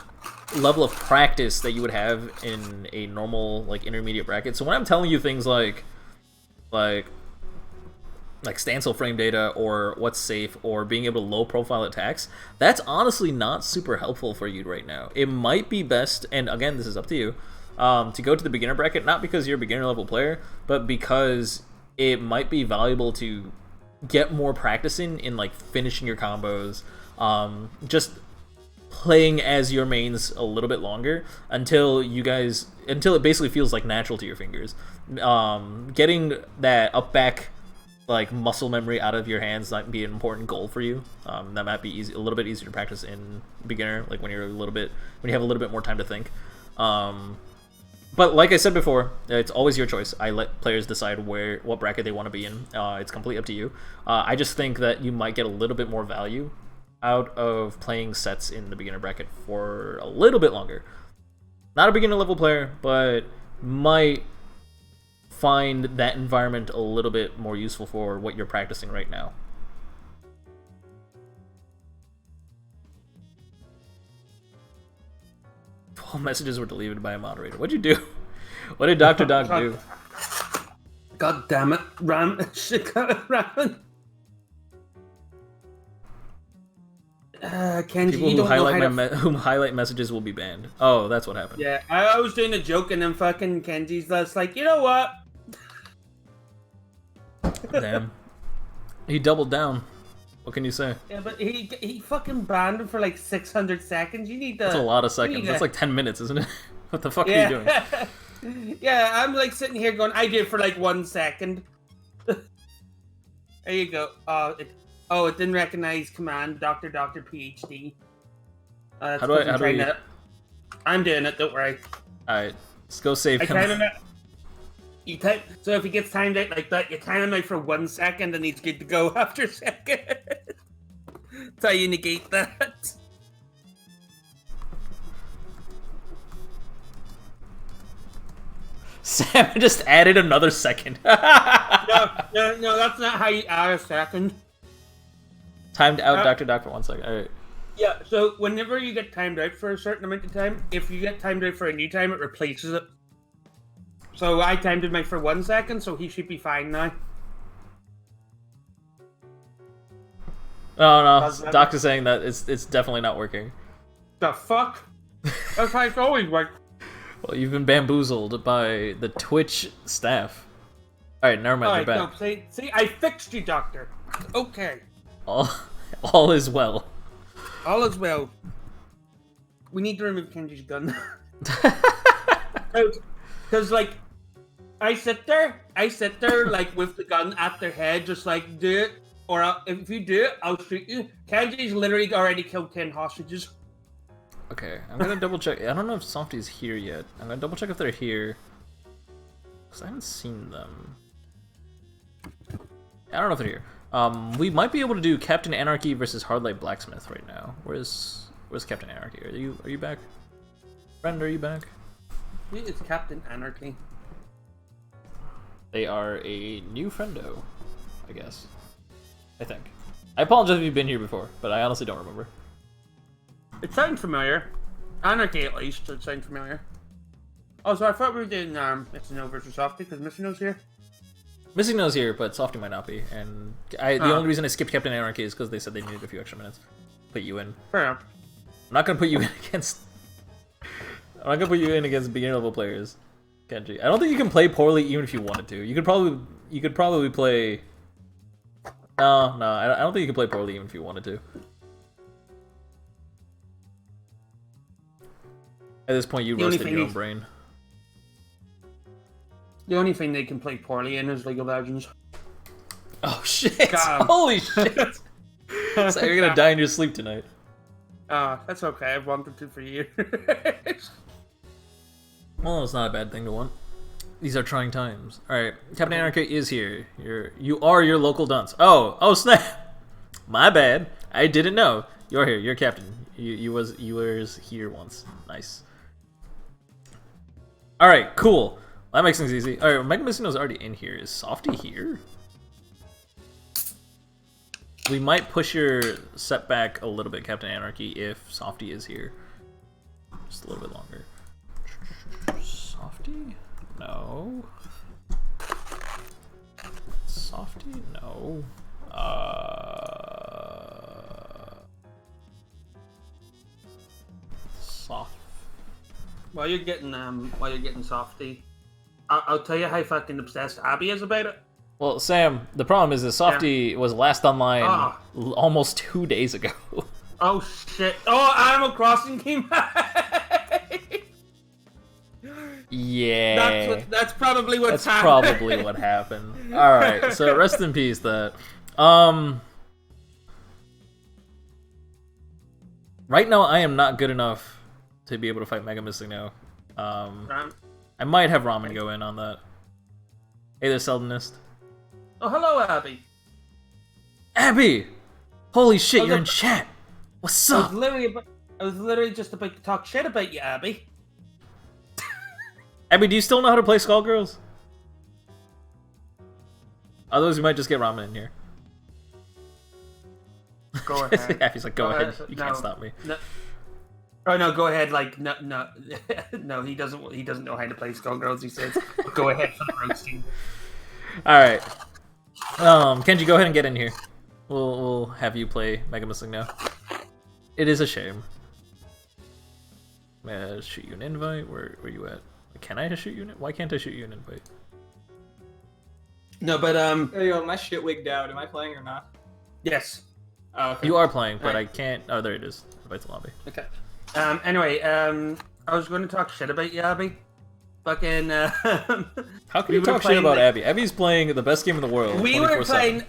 level of practice that you would have in a normal like intermediate bracket. So when I'm telling you things like standstill frame data or what's safe or being able to low profile attacks, that's honestly not super helpful for you right now. It might be best, and again, this is up to you, to go to the beginner bracket, not because you're a beginner level player, but because it might be valuable to get more practice in like finishing your combos, just playing as your mains a little bit longer until it basically feels like natural to your fingers. Getting that up back like muscle memory out of your hands might be an important goal for you. That might be a little bit easier to practice in beginner, like when you have a little bit more time to think. But like I said before, it's always your choice. I let players decide what bracket they want to be in. It's completely up to you. I just think that you might get a little bit more value out of playing sets in the beginner bracket for a little bit longer. Not a beginner level player, but might find that environment a little bit more useful for what you're practicing right now. All messages were deleted by a moderator. What'd you do? What did Dr. Dog do? God damn it, Ram. Kenji, people who highlight messages will be banned. Oh, that's what happened. Yeah, I was doing a joke and then fucking Kenji's just like, you know what? Damn. He doubled down. What can you say? Yeah, but he fucking banned him for like 600 seconds. You need to... That's a lot of seconds. That's like 10 minutes, isn't it? What the fuck are you doing? Yeah, I'm like sitting here going, I did it for like 1 second. There you go. It didn't recognize command, Dr. PhD. How do I... I'm doing it, don't worry. Alright, let's go save him. So if he gets timed out like that, you time him out for 1 second and he's good to go after a second. That's how you negate that. Sam just added another second. No, that's not how you add a second. Timed out Dr. Doc for 1 second. Alright. Yeah, so whenever you get timed out for a certain amount of time, if you get timed out for a new time, it replaces it. So I timed him out for 1 second, so he should be fine now. Oh no, Doc is saying that it's definitely not working. The fuck? That's how it's always worked. Well, you've been bamboozled by the Twitch staff. Alright, never mind, you're back. No, see, I fixed you, Doctor. Okay. All is well. All is well. We need to remove Kenji's gun. Because, like, I sit there, like, with the gun at their head, just like, do it, or if you do it, I'll shoot you. Kenji's literally already killed 10 hostages. Okay, I'm gonna double check. I don't know if Softy's here yet. I'm gonna double check if they're here. Because I haven't seen them. I don't know if they're here. We might be able to do Captain Anarchy versus Hardlight Blacksmith right now. Where's Captain Anarchy? Are you back? Friend, are you back? It's Captain Anarchy. They are a new friendo, I guess. I think. I apologize if you've been here before, but I honestly don't remember. It sounds familiar. Anarchy, at least, it sounds familiar. Oh, so I thought we were doing Missing No versus Softy, because Missing No's here. Missing No's here, but Softy might not be. And the only reason I skipped Captain Anarchy is because they said they needed a few extra minutes. Put you in. Fair enough. I'm not gonna put you in against... I'm not gonna put you in against beginner level players, Kenji. I don't think you can play poorly even if you wanted to. You could probably play... No, I don't think you can play poorly even if you wanted to. At this point, you roasted your own brain. The only thing they can play poorly in is League of Legends. Oh shit! Holy shit! So you're gonna die in your sleep tonight. That's okay. I've wanted to for years. Well, it's not a bad thing to want. These are trying times. Alright, Captain Anarchy is here. You are your local dunce. Oh snap! My bad. I didn't know. You're here. You're captain. You was here once. Nice. All right, cool. That makes things easy. All right, Mega Missino's already in here. Is Softy here? We might push your set back a little bit, Captain Anarchy, if Softy is here. Just a little bit longer. Softy? No. Softy? No. Soft. While you're getting Softy, I'll tell you how fucking obsessed Abby is about it. Well, Sam, the problem is that Softy was last online almost 2 days ago. Oh shit! Oh, Animal Crossing came back. Yeah. That's probably what's That's happened. probably what happened. All right, so rest in peace. That. Right now, I am not good enough to be able to fight Mega Missing now. I might have Ramen go in on that. Hey there, Seldonist. Oh, hello, Abby. Abby! Holy shit, you're in chat. What's up? I was literally just about to talk shit about you, Abby. Abby, do you still know how to play Skullgirls? Otherwise, we might just get Ramen in here. Go ahead. Abby's like, go ahead. You can't stop me. No. Oh no, go ahead. Like no, no, he doesn't know how to play Skullgirls. He says, go ahead for the roasting. All right. Kenji, go ahead and get in here. We'll have you play Mega Missing now. It is a shame. May I shoot you an invite? Where you at? Can I shoot you an? Why can't I shoot you an invite? No, but Hey, yo, my shit wigged out. Am I playing or not? yes. Oh, okay. You are playing, but Right. I can't. Oh, there it is. Invite to lobby. Okay. Anyway, I was going to talk shit about you, Abby. Fucking. How can you talk shit about Abby? Abby's playing the best game in the world. We were 24/7.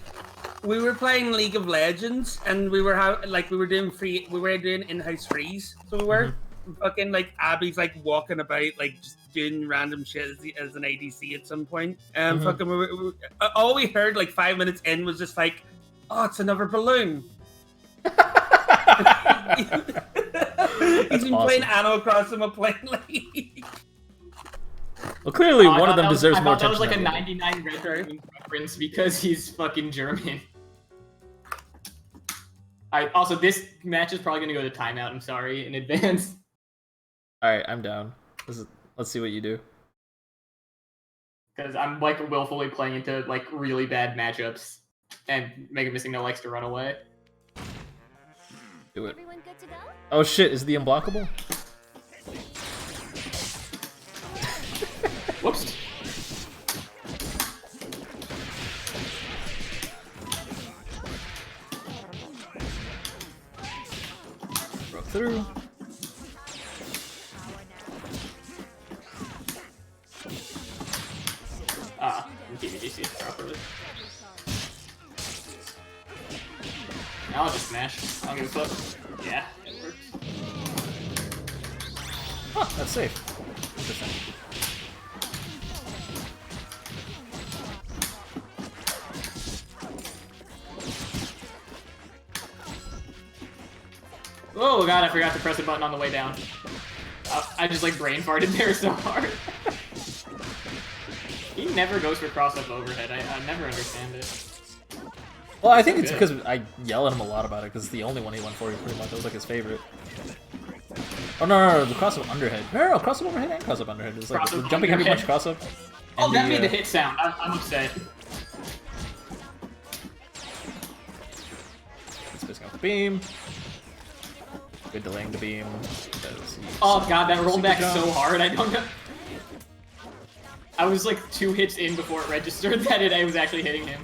playing League of Legends, and we were doing in-house freeze. So we were fucking like Abby's like walking about like just doing random shit as an ADC at some point. Fucking all we heard like 5 minutes in was just like, oh, it's another balloon. He's been playing Animal Crossing a playing League. Well, clearly one of them deserves more That attention. was like a than the other. 99 red team reference because he's fucking German. Alright, also this match is probably gonna go to timeout, I'm sorry in advance. Alright, I'm down. Let's see what you do. Because I'm like willfully playing into like really bad matchups and Mega Missing No likes to run away. Do it. Everyone good to go? Oh shit, is the unblockable? Whoops. Broke through. I'm keeping DC properly. Now I'll just smash. I don't give a fuck. Yeah, it works. Huh, that's safe. Interesting. Oh god, I forgot to press a button on the way down. I just like brain farted there so hard. He never goes for cross-up overhead. I never understand it. Well, I think it's because I yell at him a lot about it, because it's the only one he went for, pretty much. It was like his favorite. Oh, no, the cross-up underhead. No, cross-up overhead and cross-up underhead. It's like the jumping heavy punch cross-up. Oh, that made the hit sound. I'm upset. Spacing out the beam. Good delaying the beam. Oh god, that rolled back so hard. I don't know. I was like 2 hits in before it registered that I was actually hitting him.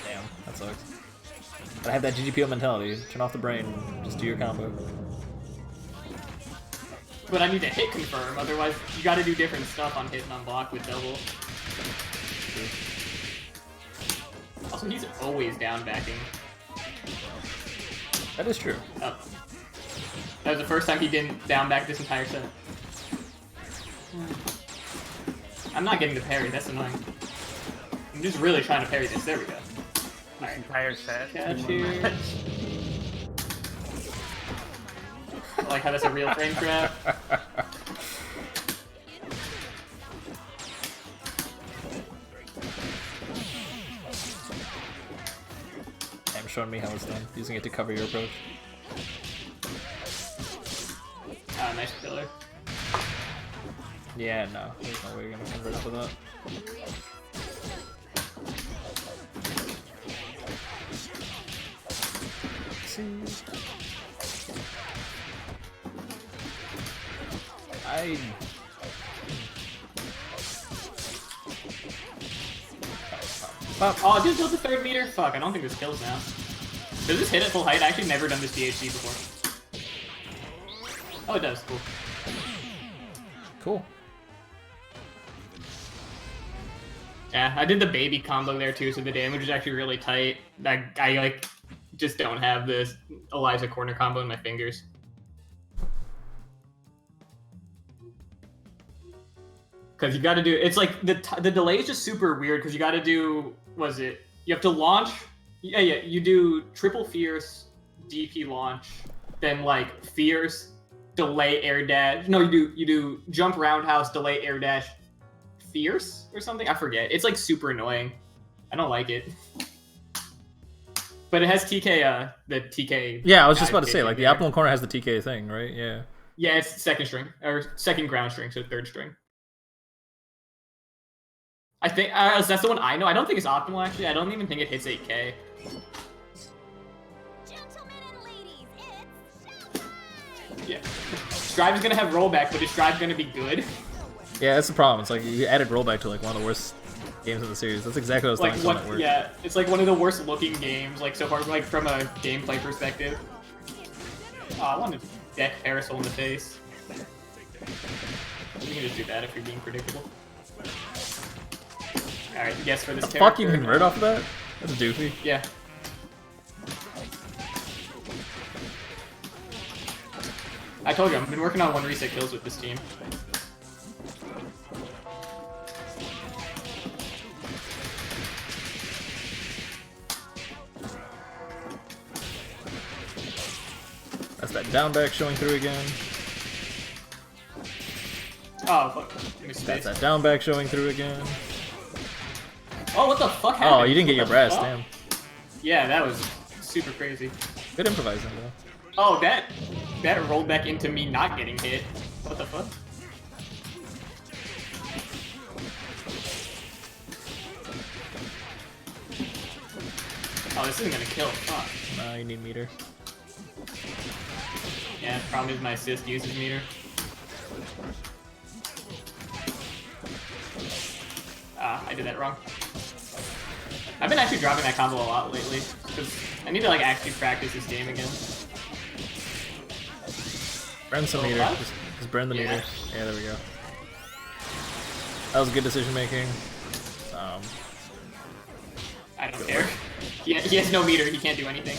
Damn, that sucks. But I have that GGPO mentality. Turn off the brain. Just do your combo. But I need to hit confirm, otherwise you gotta do different stuff on hit and on block with double. Also, he's always down backing. That is true. Oh. That was the first time he didn't down back this entire set. I'm not getting the parry, that's annoying. I'm just really trying to parry this. There we go. This entire set. Catch here. like how that's a real frame trap. I'm showing me how it's done. Using it to cover your approach. Ah, nice killer. Yeah, no. There's no way you're gonna convert to that. Oh, just build the 3rd meter? Fuck, I don't think this kills now. Does this hit at full height? I actually never done this DHC before. Oh, it does. Cool. Cool. Yeah, I did the baby combo there too, so the damage is actually really tight. I like just don't have this Eliza corner combo in my fingers. Because you got to do, it's like the delay is just super weird because you got to do, was it? You have to launch. Yeah, you do triple fierce, DP launch, then like fierce, delay air dash. No, you do jump roundhouse, delay air dash, fierce or something. I forget. It's like super annoying. I don't like it. But it has TK. The TK. Yeah, I was just about to say like the optimal corner has the TK thing, right? Yeah. Yeah, it's 2nd string or 2nd ground string, so 3rd string. I think that's the one I know. I don't think it's optimal actually. I don't even think it hits 8K. Yeah. Strive is gonna have rollback, but is Strive gonna be good? Yeah, that's the problem. It's like you added rollback to like one of the worst games in the series. That's exactly what I was talking about. Yeah, it's like one of the worst looking games, like so far, like from a gameplay perspective. Oh, I wanted to deck Parasol in the face. You can just do that if you're being predictable. Alright, guess for this character. Fuck, you can convert off of that? That's doofy. Yeah. I told you, I've been working on 1 reset kills with this team. That's that down back showing through again. Oh, fuck. That's that down back showing through again. Oh, what the fuck happened? Oh, you didn't get your brass, damn. Yeah, that was super crazy. Good improvising, though. Oh, that rolled back into me not getting hit. What the fuck? Oh, this isn't gonna kill. Fuck. No, you need meter. Yeah, problem is my assist uses meter. Ah, I did that wrong. I've been actually dropping that combo a lot lately, because I need to like actually practice this game again. Burn some meter. Just burn the meter. Yeah, there we go. That was good decision making. I don't care. He has no meter, he can't do anything.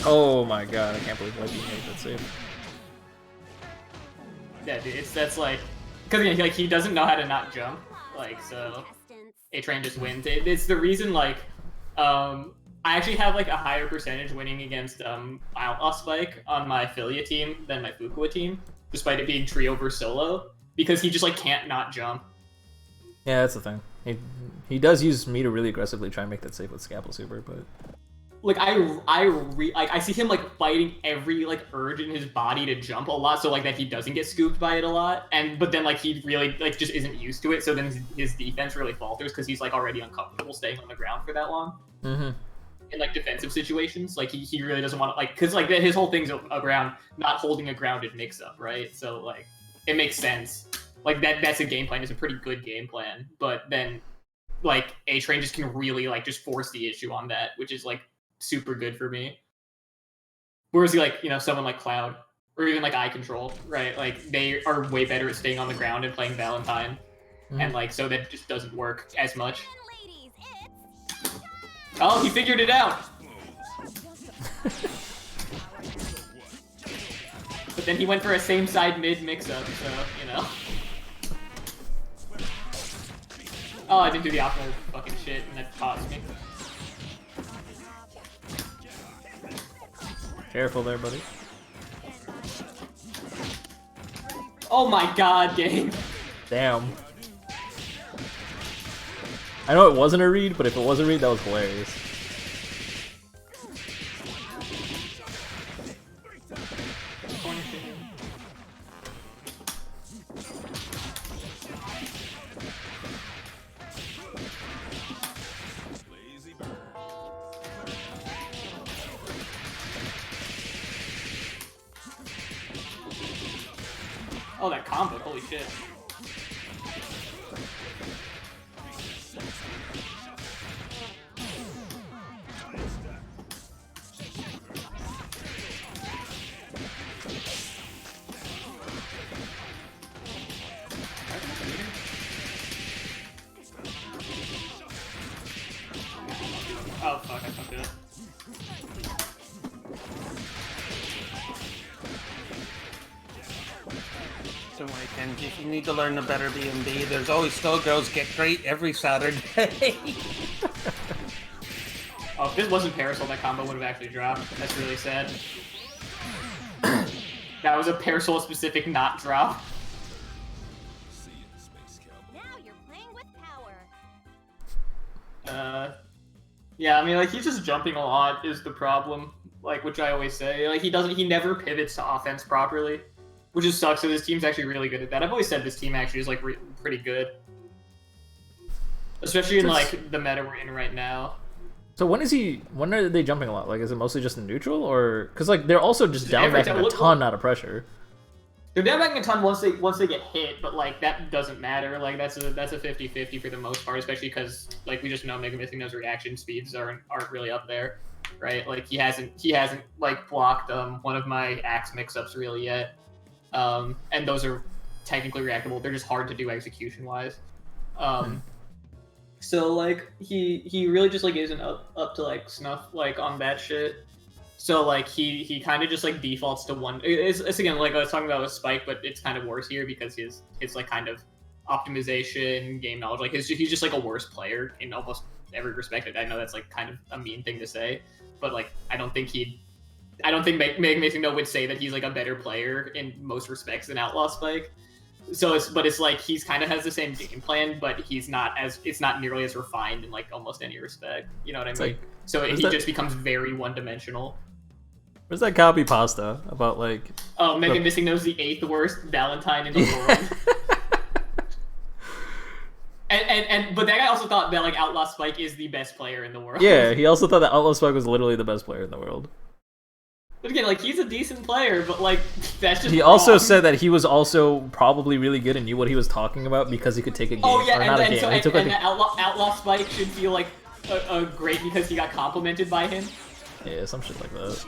Oh my god, I can't believe Lightning made that save. Yeah, dude, that's like, because like he doesn't know how to not jump, like so. A-Train just wins. It's the reason like, I actually have like a higher percentage winning against Outlaw Spike on my affiliate team than my Fuqua team, despite it being trio versus solo, because he just like can't not jump. Yeah, that's the thing. He does use meter really aggressively, try and make that save with Scalpel Super, but. Like I see him like fighting every like urge in his body to jump a lot, so like that he doesn't get scooped by it a lot, but then like he really like just isn't used to it, so then his defense really falters because he's like already uncomfortable staying on the ground for that long. Mm-hmm. In like defensive situations, like he really doesn't want to like, because like his whole thing's around not holding a grounded mix-up, right? So like it makes sense. Like that's a game plan. It's a pretty good game plan, but then like A-Train just can really like just force the issue on that, which is like super good for me. Whereas like, you know, someone like Cloud or even like Eye Control, right? Like they are way better at staying on the ground and playing Valentine. And like, so that just doesn't work as much. Oh, he figured it out! But then he went for a same side mid mix up, so, you know. Oh, I didn't do the optimal fucking shit, and that cost me. Careful there, buddy. Oh my god, game. Damn. I know it wasn't a read, but if it was a read, that was hilarious. Oh, that combo, holy shit. Oh fuck, I fucked it up. Don't worry, Ken. If you need to learn a better B&B, there's always Skullgirls Get Gr8 every Saturday. Oh, if this wasn't Parasol, that combo would have actually dropped. That's really sad. That was a Parasol specific not drop. Now you're playing with power. Yeah, I mean, like, he's just jumping a lot is the problem. Like, which I always say. Like, he never pivots to offense properly. Which just sucks, so this team's actually really good at that. I've always said this team actually is, like, pretty good. Especially in, like, the meta we're in right now. So when are they jumping a lot? Like, is it mostly just in neutral, or because like they're also just down backing a ton out of pressure? They're down backing a ton once they get hit, but like that doesn't matter. Like that's a 50-50 for the most part, especially because like we just know Mega Missing those reaction speeds aren't really up there, right? Like he hasn't like blocked one of my axe mix-ups really yet, and those are technically reactable. They're just hard to do execution wise. So like he really just like isn't up to like snuff like on that shit. So like he kind of just like defaults to one. It's again like I was talking about with Spike, but it's kind of worse here because his like kind of optimization, game knowledge, like he's just like a worse player in almost every respect. I know that's like kind of a mean thing to say, but like I don't think Mega Missing would say that he's like a better player in most respects than Outlaw Spike. So it's like he's kind of has the same game plan, but it's not nearly as refined in like almost any respect. You know what I mean? Like, so he just becomes very one-dimensional. Where's that copy pasta about like? Oh, Mega Missing knows the 8th worst Valentine in the world. But that guy also thought that like Outlaw Spike is the best player in the world. Yeah, he also thought that Outlaw Spike was literally the best player in the world. But again, like he's a decent player, but like that's just. He also said that he was also probably really good and knew what he was talking about because he could take a game. Oh yeah, or not a game. So, he took like Outlaw Spike should feel like a great because he got complimented by him. Yeah, some shit like that.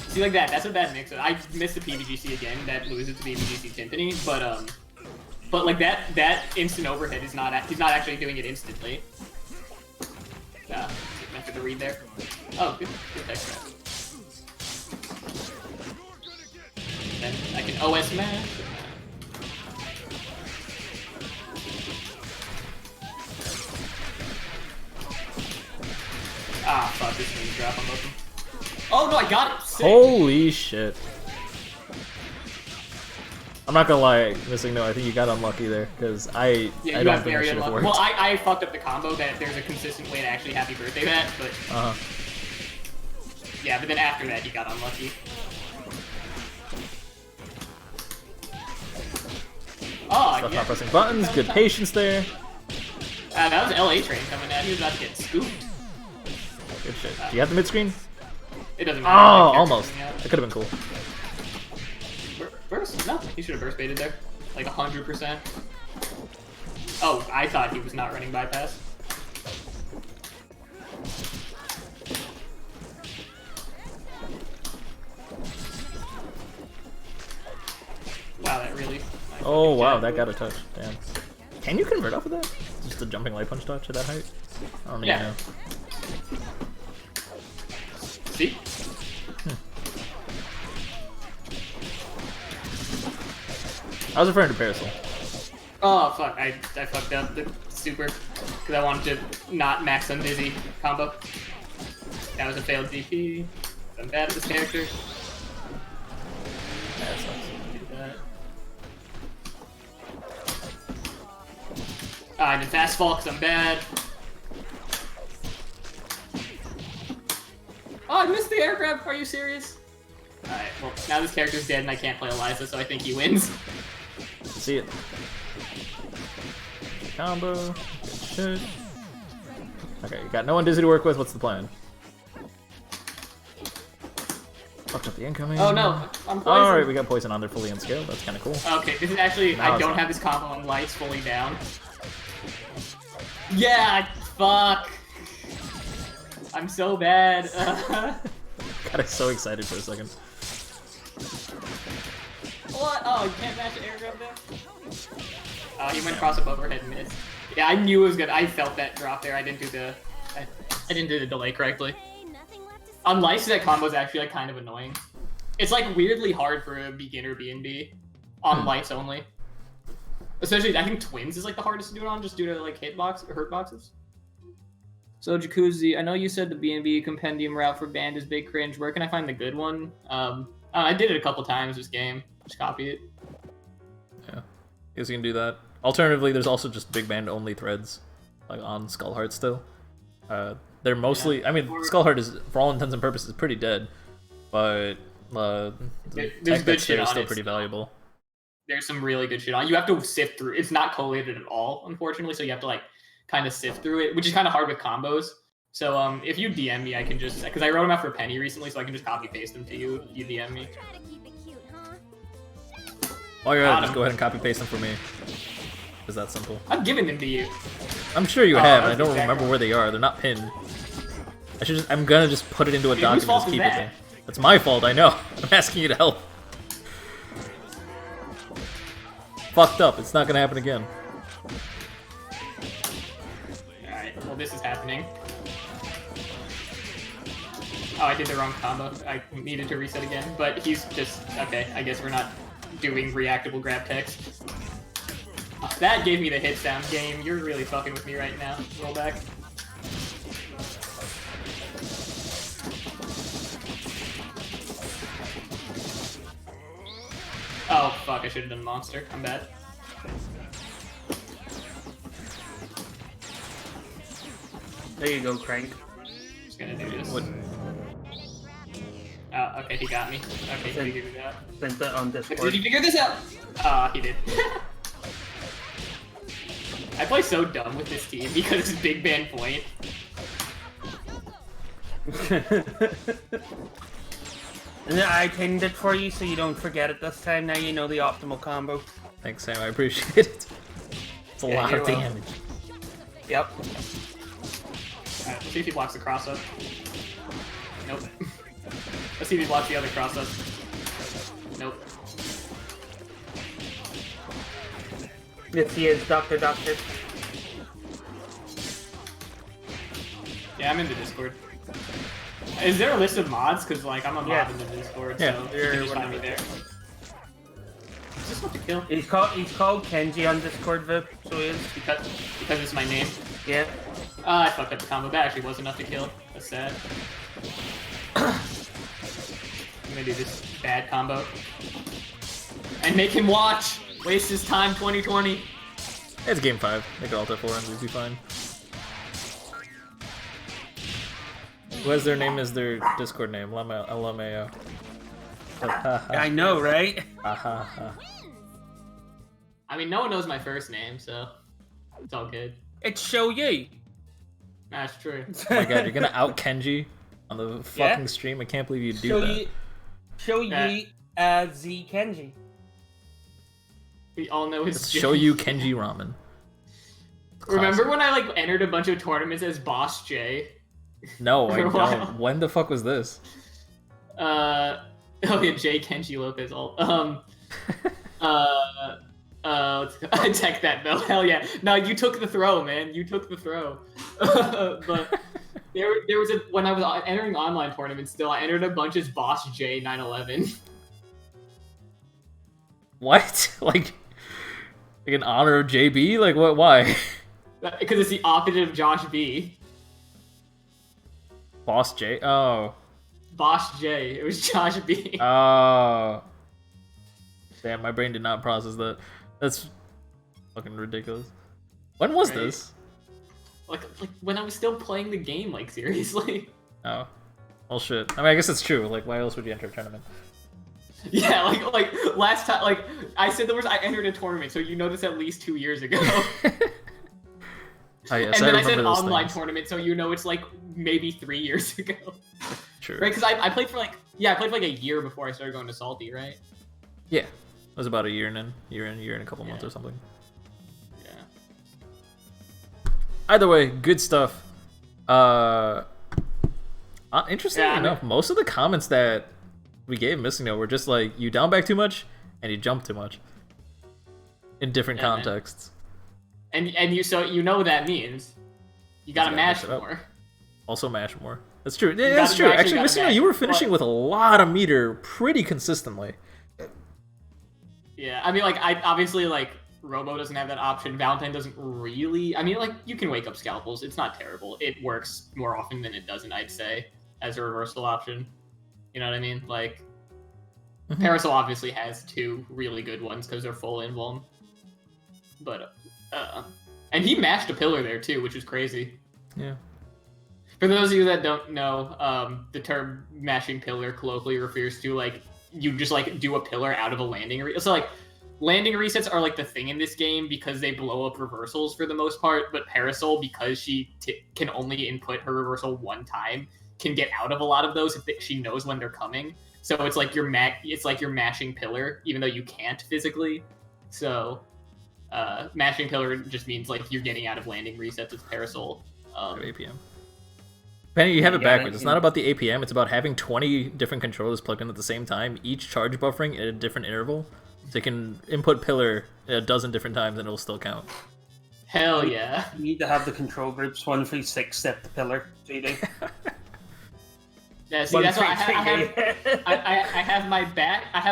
See, like that's a bad mix. I missed the PVGC again. That loses to PVGC Timpani, but like that instant overhead is not. He's not actually doing it instantly. After the read there. Oh, good text trap. Then I can OS mash. Ah, fuck, this is gonna drop on both of them. Oh no, I got it! Sick. Holy shit. I'm not gonna lie, Missing I think you got unlucky there, because I don't think it should have worked. Well, I fucked up the combo that there's a consistent way to actually happy birthday that, but... Yeah, but then after that, he got unlucky. Oh, Stuff yeah. not pressing buttons, good patience there. That was LA Train coming out. He was about to get scooped. Good shit. Do you have the mid screen? It doesn't matter. Oh, almost. That could have been cool. Burst? No, he should have burst baited there. Like 100%. Oh, I thought he was not running bypass. Wow, that really... Oh wow, that got a touch. Damn. Can you convert off of that? Just a jumping light punch touch at that height? I don't even know. See? I was referring to Parasol. Oh fuck, I fucked up the super because I wanted to not max on Dizzy combo. That was a failed DP. I'm bad at this character. That sucks. Do that. I did fast fall because I'm bad. Oh, I missed the air grab. Are you serious? Alright, well, now this character's dead and I can't play Eliza, so I think he wins. See it. Combo. Good shit. Okay, you got no one dizzy to work with. What's the plan? Fucked up the incoming. Oh no, I'm poisoned. Alright, we got poison on there fully unscaled. That's kind of cool. Okay, this is actually, Now I it's don't on. have this combo on lights fully down. Yeah, fuck. I'm so bad. Got so excited for a second. What? Oh, you can't match the air grab there? He went cross up overhead and missed. Yeah, I knew it was good. I felt that drop there. I didn't do the I didn't do the delay correctly. Nothing left to On lights, that combo is actually like kind of annoying. It's like weirdly hard for a beginner B&B on lights only. Especially, I think twins is like the hardest to do it on, just due to like hitbox or hurt boxes. So Jacuzzi, I know you said the B&B compendium route for band is big cringe. Where can I find the good one? I did it a couple times this game. Just copy it. Yeah, guess you can do that. Alternatively, there's also just big band only threads, like on Skullheart still. They're mostly, Yeah. I mean, Skullheart is, for all intents and purposes, pretty dead, but the There's tech good that's shit there is on still it pretty still. valuable. There's some really good shit on. You have to sift through. It's not collated at all, unfortunately. So you have to like kind of sift through it, which is kind of hard with combos. So if you DM me, I can just, because I wrote them out for a penny recently, so I can just copy paste them to you. If you DM me. try to keep it cute, huh? Oh yeah, Got just him. go ahead and copy paste them for me. Is that simple? I'm giving them to you. I'm sure you Oh, have. I that's don't exactly remember right. where they are. They're not pinned. I'm gonna just put it into a Dude, whose document and fault just is keep that? it there. That's my fault. I know. I'm asking you to help. Fucked up. It's not gonna happen again. Alright, well this is happening. Oh, I did the wrong combo. I needed to reset again, but he's just, okay, I guess we're not doing reactable grab text. That gave me the hit sound game. You're really fucking with me right now. Roll back. Oh, fuck, I should have done monster. I'm bad. There you go, Crank. Just gonna do this. What? Oh, okay, he got me. Okay, he figured it out. Sent it on Did Discord. he figure this out? Ah, he did. I play so dumb with this team because it's big band point. And then I pinned it for you so you don't forget it this time. Now you know the optimal combo. Thanks, Sam. I appreciate it. It's a Yeah, lot you're of welcome. damage. Yep. Alright, let's see if he blocks the cross up. Nope. Let's see if he blocks the other cross up. Nope. Yes, he is, Doctor. Yeah, I'm in the Discord. Is there a list of mods? Because, like, I'm a mod Yeah. in the Discord, Yeah. so you can just find me there. Is this what to kill? He's called Kenji on Discord, Vip, so he is. Because it's my name. Yeah. I fucked up the combo. That actually was enough to kill. That's sad. I'm gonna do this bad combo. And make him watch! Waste his time 2020. It's game 5. Make it alt F4 and lose you fine. Who has their name as their Discord name? LMAO. I know, right? I mean, no one knows my first name, so it's all good. It's Show Yi. That's true. Oh my god, you're gonna out Kenji on the fucking stream? I can't believe you do that. Show Yi, Z Kenji. We all know his. Let's show you Kenji Ramen. Remember when I like entered a bunch of tournaments as Boss J? No, I For a while. don't. When the fuck was this? Oh yeah, J Kenji Lopez. Tech that though. Hell yeah. No, you took the throw, man. You took the throw. But there was when I was entering online tournaments. Still, I entered a bunch as Boss J 911. What? Like, Like in honor of JB? Like what? Why? Because it's the opposite of Josh B. Boss J? Oh. Boss J. It was Josh B. Oh. Damn, my brain did not process that. That's fucking ridiculous. When was this? Like when I was still playing the game, like seriously. Oh. Well, shit. I mean, I guess it's true. Like, why else would you enter a tournament? Yeah, like last time, like I said, I entered a tournament, so you know this at least 2 years ago. Oh, yes, and then I said remember those online things. tournament, so you know it's like maybe 3 years ago. True. Right? Because I played for like a year before I started going to Salty, right? Yeah. It was about a year and a couple months or something. Yeah. Either way, good stuff. Interestingly enough, most of the comments that we gave Missing Note were just like, you down back too much and you jump too much. In different contexts. And you know what that means. You gotta mash more. Also mash more. That's true. Yeah, that's true. Actually, Missing Note, you were finishing with a lot of meter pretty consistently. Yeah, I mean, like, I obviously, like, Robo doesn't have that option. Valentine doesn't really. I mean, like, you can wake up scalpels. It's not terrible. It works more often than it doesn't, I'd say, as a reversal option. You know what I mean? Like, Parasol obviously has 2 really good ones because they're full invuln. But, and he mashed a pillar there, too, which is crazy. Yeah. For those of you that don't know, the term mashing pillar colloquially refers to, like, you just, like, do a pillar out of a landing reset. So, like, landing resets are, like, the thing in this game because they blow up reversals for the most part, but Parasol, because she can only input her reversal 1 time, can get out of a lot of those if she knows when they're coming. So it's like you're mashing pillar, even though you can't physically. So, mashing pillar just means, like, you're getting out of landing resets with Parasol. APM. Penny, you have it backwards. It's not about the APM, it's about having 20 different controllers plugged in at the same time, each charge buffering at a different interval. So you can input pillar a dozen different times and it'll still count. Hell yeah. You need to have the control groups 1 through 6 set the pillar, JD. Yeah, see, that's why I have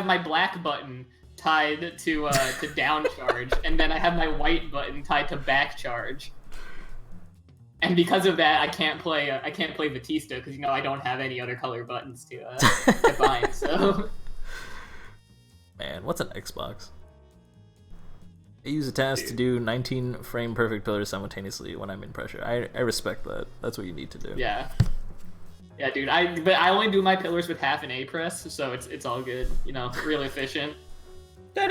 my black button tied to down charge, and then I have my white button tied to back charge. And because of that, I can't play Batista because I don't have any other color buttons to bind. So, man, what's an Xbox? I use a task to do 19 frame perfect pillars simultaneously when I'm in pressure. I respect that. That's what you need to do. Yeah, dude. But I only do my pillars with half an A press, so it's all good. Real efficient. Now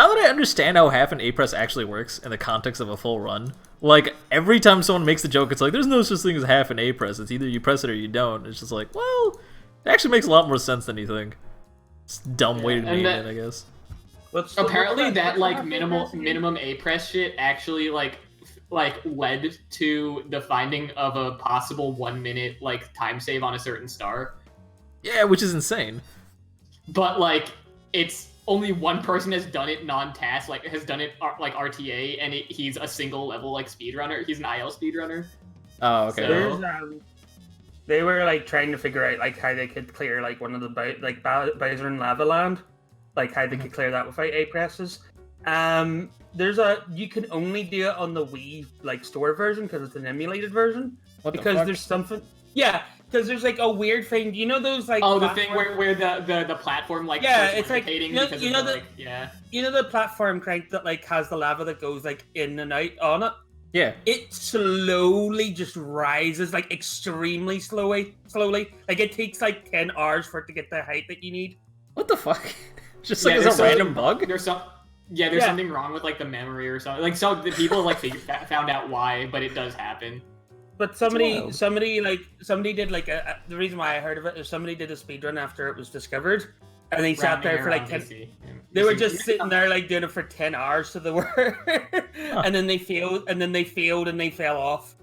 that I understand how half an A-press actually works in the context of a full run, like, every time someone makes the joke, it's like, there's no such thing as half an A-press. It's either you press it or you don't. It's just like, well, it actually makes a lot more sense than you think. It's a dumb way to mean it, I guess. Apparently that, like, minimum A-press shit actually, like led to the finding of a possible 1 minute, like, time save on a certain star. Yeah, which is insane. But, like, it's... Only one person has done it non-task, like, has done it, like, RTA, and he's a single level, like, speedrunner. He's an IL speedrunner. Oh, okay. So... They were, like, trying to figure out, like, how they could clear, like, one of the, Bowser and Lava Land. Like, how they could clear that without A-presses. You can only do it on the Wii, like, store version, because it's an emulated version. Because there's something... Yeah, because there's, like, a weird thing. You know those, like... Oh, the thing where the platform, like, it's like... You know the platform crank that, like, has the lava that goes, like, in and out on it? Yeah. It slowly just rises, like, extremely slowly. Like, it takes, like, 10 hours for it to get the height that you need. What the fuck? Just, like, there's a random bug? There's something wrong with, like, the memory or something. Like, so the people, like, found out why, but it does happen. But somebody did, like, the reason why I heard of it is somebody did a speedrun after it was discovered, and they sat there for, like, 10... They were just sitting there, like, doing it for 10 hours, so they were... and then they failed, and they fell off.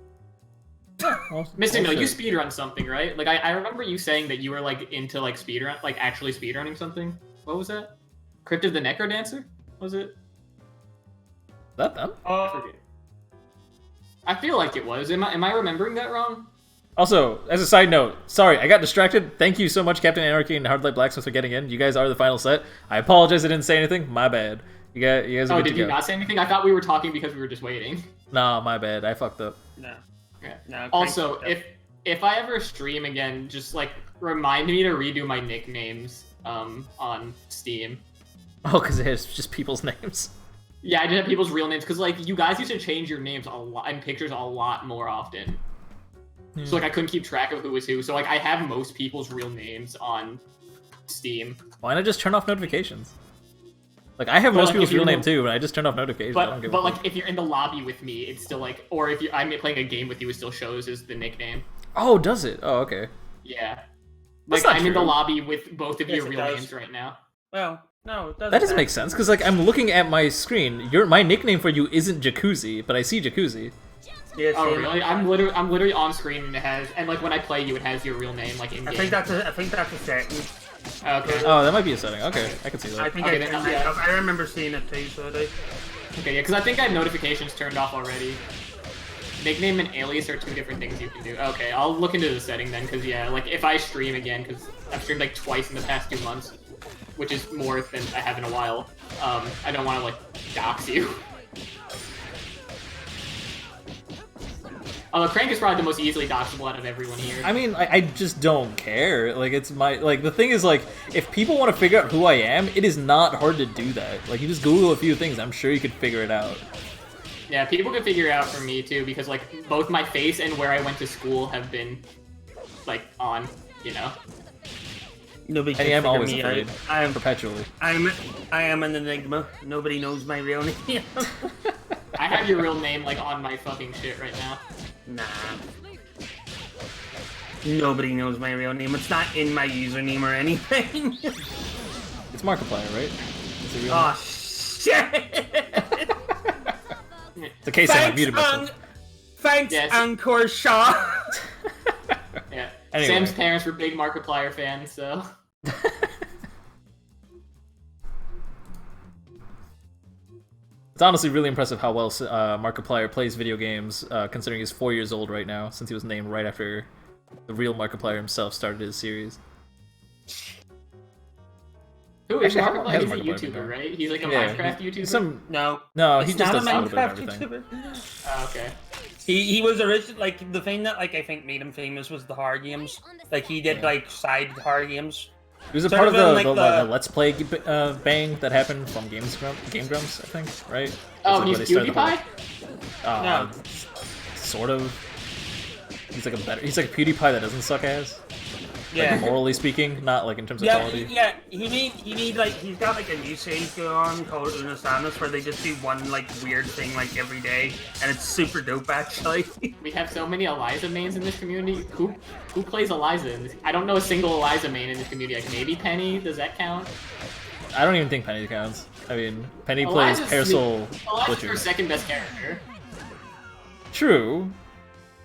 Missing, no, you speedrun something, right? Like, I remember you saying that you were, like, into, like, speedrun, like, actually speedrunning something. What was that? Crypt of the Necrodancer? Was it? That them? I forget. I feel like it was. Am I remembering that wrong? Also, as a side note, sorry, I got distracted. Thank you so much, Captain Anarchy and Hardlight Blacksmith, for getting in. You guys are the final set. I apologize I didn't say anything. My bad. You guys are Oh, good did to you go. not say anything? I thought we were talking because we were just waiting. Nah, my bad. I fucked up. No. Yeah. No. Also, Crank- if I ever stream again, just like remind me to redo my nicknames on Steam. Oh, because it has just people's names. Yeah, I did have people's real names because like you guys used to change your names a lot and pictures a lot more often. So like I couldn't keep track of who was who. So like I have most people's real names on Steam. Why not just turn off notifications? Like, I have But, most like, people's if you're real name in the- too, but I just turn off notifications. I don't give But a like fuck. if you're in the lobby with me, it's still like, or if I'm playing a game with you, it still shows as the nickname. Oh, does it? Oh, okay. Yeah. That's Like not I'm in the true. lobby with both of Yes, your it real does. names right now. Well, no, it doesn't. That doesn't make sense, because, like, I'm looking at my screen. My nickname for you isn't Jacuzzi, but I see Jacuzzi. Yeah, Oh same. really? I'm literally on screen and it has, and like when I play you, it has your real name like in I game. think that's a setting. Okay. Oh, that might be a setting. Okay, I can see that. I think Okay, then, yeah. I remember seeing it too. So they. Okay, yeah, because I think I have notifications turned off already. Nickname and alias are two different things you can do. Okay, I'll look into the setting then, because yeah, like if I stream again, because I've streamed like twice in the past 2 months, which is more than I have in a while. I don't want to like dox you. Although Crank is probably the most easily doxable out of everyone here. I mean, I just don't care. Like, it's my... Like, the thing is, like, if people want to figure out who I am, it is not hard to do that. Like, you just Google a few things, I'm sure you could figure it out. Yeah, people can figure it out for me too, because like both my face and where I went to school have been like on, you know. Nobody I can am figure always me afraid. out. I am. Perpetually. I am an enigma. Nobody knows my real name. I have your real name like on my fucking shit right now. Nah. Nobody knows my real name. It's not in my username or anything. It's Markiplier, right? It's a real Oh name? shit! It's the case I muted myself. Thanks, Yes. Angkor Shaw. Yeah. Anyway. Sam's parents were big Markiplier fans, so. It's honestly really impressive how well Markiplier plays video games, considering he's 4 years old right now, since he was named right after the real Markiplier himself started his series. Who is Actually, how long Markiplier? has He's a Markiplier been YouTuber, doing? right? He's like a Yeah, Minecraft he's YouTuber? some... No. No, he It's just not does a a little bit of Minecraft everything. YouTuber. Oh, okay. He was original. Like the thing that like I think made him famous was the horror games. Like he did like side horror games. He was a Sort part of of the, in, like, the the- Let's Play bang that happened from Game Grumps, I think, right? Oh, That's, like, he's where they started the whole- PewDiePie? No. Sort of. He's like a PewDiePie that doesn't suck ass. Yeah. Like, morally speaking, not like in terms of Yeah, quality. yeah. He need like he's got like a new series going on called Unosamus where they just do one like weird thing like every day, and it's super dope actually. We have so many Eliza mains in this community. Who plays Eliza in this? I don't know a single Eliza main in this community. Like maybe Penny, does that count? I don't even think Penny counts. I mean, Penny plays Eliza's Parasol Eliza's Butcher. her second best character. True,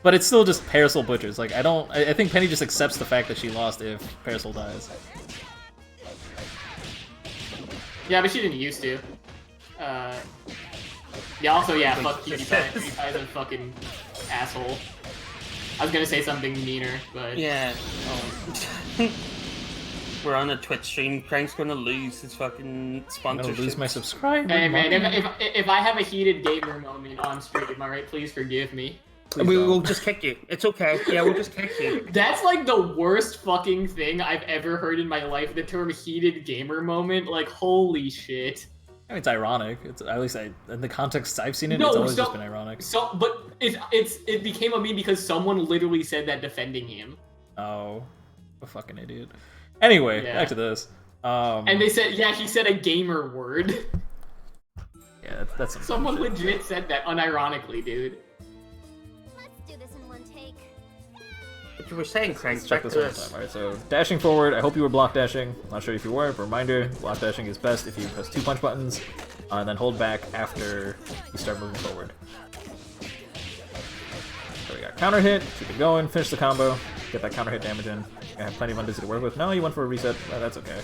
but it's still just Parasol Butchers. Like, I think Penny just accepts the fact that she lost if Parasol dies. Yeah, but she didn't used to. Yeah, also, yeah, fuck PewDiePie. PewDiePie's a fucking asshole. I was gonna say something meaner, but... Yeah. Oh. We're on a Twitch stream. Crank's gonna lose his fucking I'm gonna sponsorship. lose my subscriber. Hey man, if I have a heated gamer moment on stream, alright, please forgive me. Please We don't. will just kick you. It's okay. Yeah, we'll just kick you. That's like the worst fucking thing I've ever heard in my life, the term heated gamer moment. Like, holy shit. I mean, it's ironic. It's at least in the context I've seen it, No, it's always so- just been ironic. So, but it became a meme because someone literally said that defending him. Oh, a fucking idiot. Anyway, Yeah. back to this. And they said, yeah, he said a gamer word. Yeah, that's some Someone shit. legit said that unironically, dude. Let's do this in one take. What you were saying, Crank? Let's check Back this to one more this. time. Alright, so dashing forward. I hope you were block dashing. Not sure if you were, but reminder, block dashing is best if you press 2 punch buttons, and then hold back after you start moving forward. So we got counter hit, keep it going, finish the combo, get that counter hit damage in. I have plenty of undizzy to work with. No, you went for a reset. That's okay.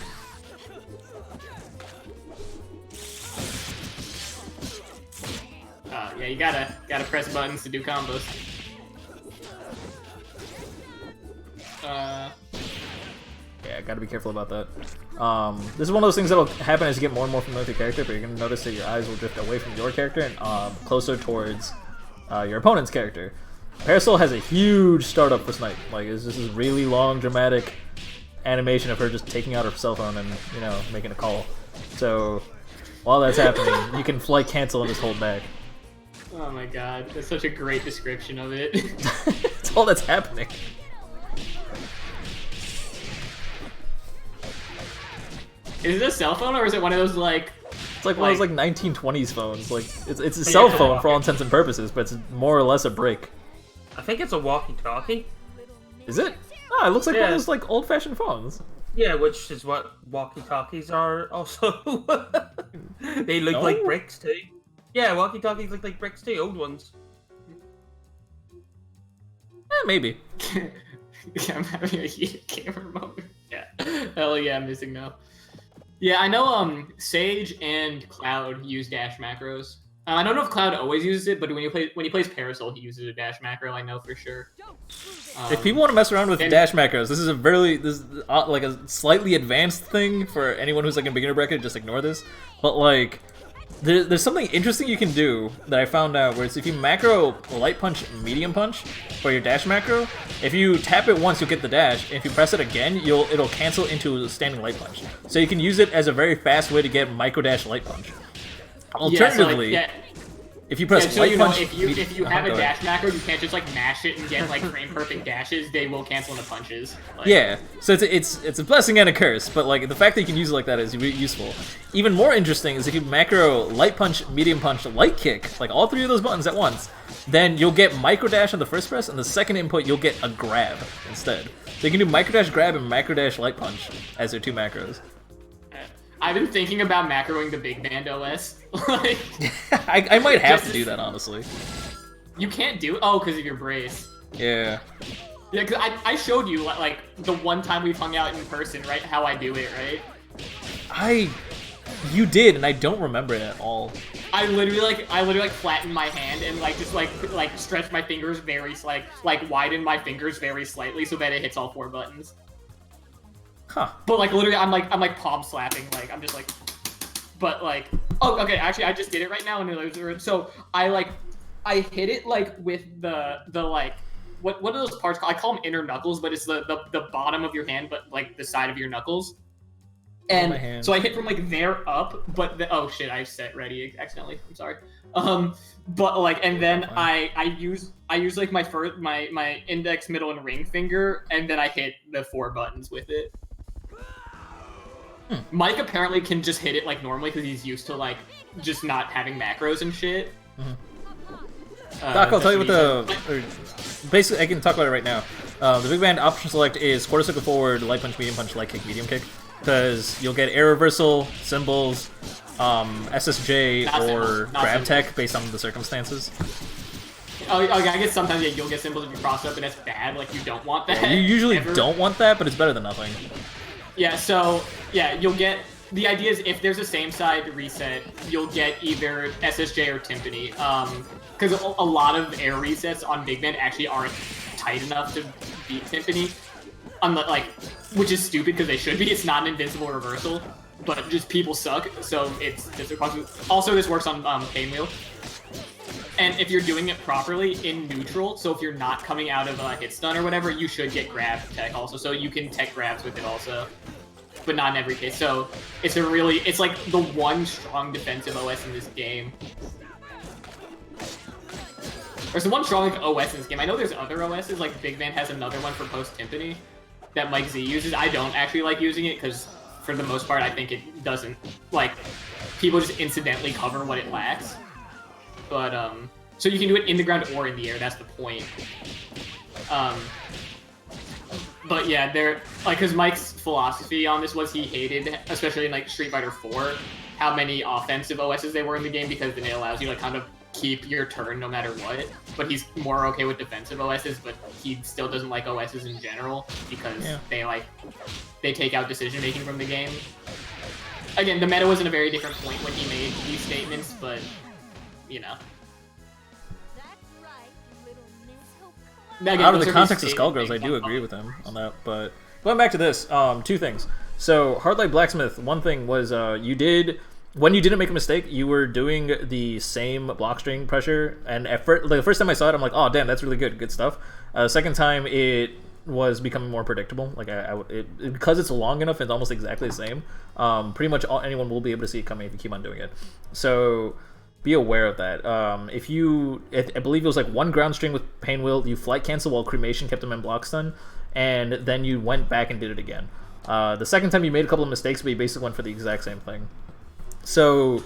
Yeah, you gotta press buttons to do combos. Yeah, gotta be careful about that. This is one of those things that'll happen as you get more and more familiar with your character, but you're gonna notice that your eyes will drift away from your character and closer towards your opponent's character. Parasol has a huge startup for Snipe. Like, it's just this really long, dramatic animation of her just taking out her cell phone and, you know, making a call. So, while that's happening, you can flight cancel and just hold back. Oh my god, that's such a great description of it. That's all that's happening. Is it a cell phone or is it one of those like? It's like one of those like 1920s phones. Like it's a cell phone for all intents and purposes, but it's more or less a brick. I think it's a walkie-talkie. Is it? Oh, it looks like one of those like old-fashioned phones. Yeah, which is what walkie-talkies are also. They look like bricks too. Yeah, walkie-talkies look like bricks too, old ones. Maybe. Yeah, I'm having a heated camera moment. Yeah. Hell yeah, I'm missing now. Yeah, I know Sage and Cloud use dash macros. I don't know if Cloud always uses it, but when he plays Parasol, he uses a dash macro. I know for sure. If people want to mess around with dash macros, this is like a slightly advanced thing for anyone who's like in beginner bracket. Just ignore this. But like, there's something interesting you can do that I found out, where it's if you macro light punch, medium punch for your dash macro, if you tap it once, you'll get the dash. And if you press it again, it'll cancel into a standing light punch. So you can use it as a very fast way to get micro dash light punch. Alternatively, if you press light punch, if you have a dash macro, you can't just like mash it and get like frame perfect dashes. They will cancel into punches. Like, yeah, so it's a blessing and a curse, but like the fact that you can use it like that is really useful. Even more interesting is if you macro light punch, medium punch, light kick, like all three of those buttons at once, then you'll get micro dash on the first press, and the second input you'll get a grab instead. So you can do micro dash grab and micro dash light punch as your two macros. I've been thinking about macroing the Big Band OS. Like, I might have to do that, honestly. You can't do it? Oh, because of your brace. Yeah. Yeah, because I showed you, like, the one time we've hung out in person, right? How I do it, right? You did, and I don't remember it at all. I literally flatten my hand and like just like stretch my fingers very like widen my fingers very slightly so that it hits all four buttons. Huh. But like literally I'm like palm slapping, like I'm just like, but like, oh okay, actually I just did it right now and so I hit it like with the like what are those parts called? I call them inner knuckles, but it's the bottom of your hand, but like the side of your knuckles. And so I hit from like there up, but oh shit, I set ready accidentally. I'm sorry. But like, and then I use like my index, middle, and ring finger, and then I hit the four buttons with it. Mike apparently can just hit it like normally because he's used to like just not having macros and shit. Doc, I'll tell you what basically, I can talk about it right now. The big band option select is quarter circle forward, light punch, medium punch, light kick, medium kick. Because you'll get air reversal, symbols, SSJ, or grab tech based on the circumstances. Oh, okay, I guess sometimes you'll get symbols if you cross up, and that's bad. Like, you don't want that. Yeah, you usually don't want that, but it's better than nothing. Yeah, so, yeah, you'll get... The idea is if there's a same side reset, you'll get either SSJ or Timpani. Because a lot of air resets on Big Band actually aren't tight enough to beat Timpani. Like, which is stupid because they should be. It's not an invincible reversal, but just people suck, so it's also this works on Painwheel. And if you're doing it properly in neutral, so if you're not coming out of a hit stun or whatever, you should get grab tech also, so you can tech grabs with it also, but not in every case. So it's like the one strong defensive OS in this game. There's the one strong OS in this game. I know there's other OSs, like Big Band has another one for post Timpani that Mike Z uses. I don't actually like using it because for the most part I think it doesn't, like, people just incidentally cover what it lacks. But so you can do it in the ground or in the air, that's the point. But yeah, like, because Mike's philosophy on this was he hated, especially in like Street Fighter 4, how many offensive OSs they were in the game, because then it allows you to kind of keep your turn no matter what. But he's more okay with defensive OSs, but he still doesn't like OSs in general because they take out decision making from the game. Again, the meta was in a very different point when he made these statements, but you know. That's right, little miss. So Again, out of those the are context of his Skullgirls, stated I things do on agree with public. him on that. But going back to this, two things. So Hardlight Blacksmith, one thing was you did when you didn't make a mistake, you were doing the same block string pressure, and at first, like the first time I saw it, I'm like, oh damn, that's really good stuff. Second time, it was becoming more predictable. Like because it's long enough, it's almost exactly the same. Pretty much anyone will be able to see it coming if you keep on doing it. So be aware of that. If you, I believe it was like one ground string with Pain Wheel, you flight cancel while Cremation kept him in block stun, and then you went back and did it again. The second time you made a couple of mistakes, but you basically went for the exact same thing. So,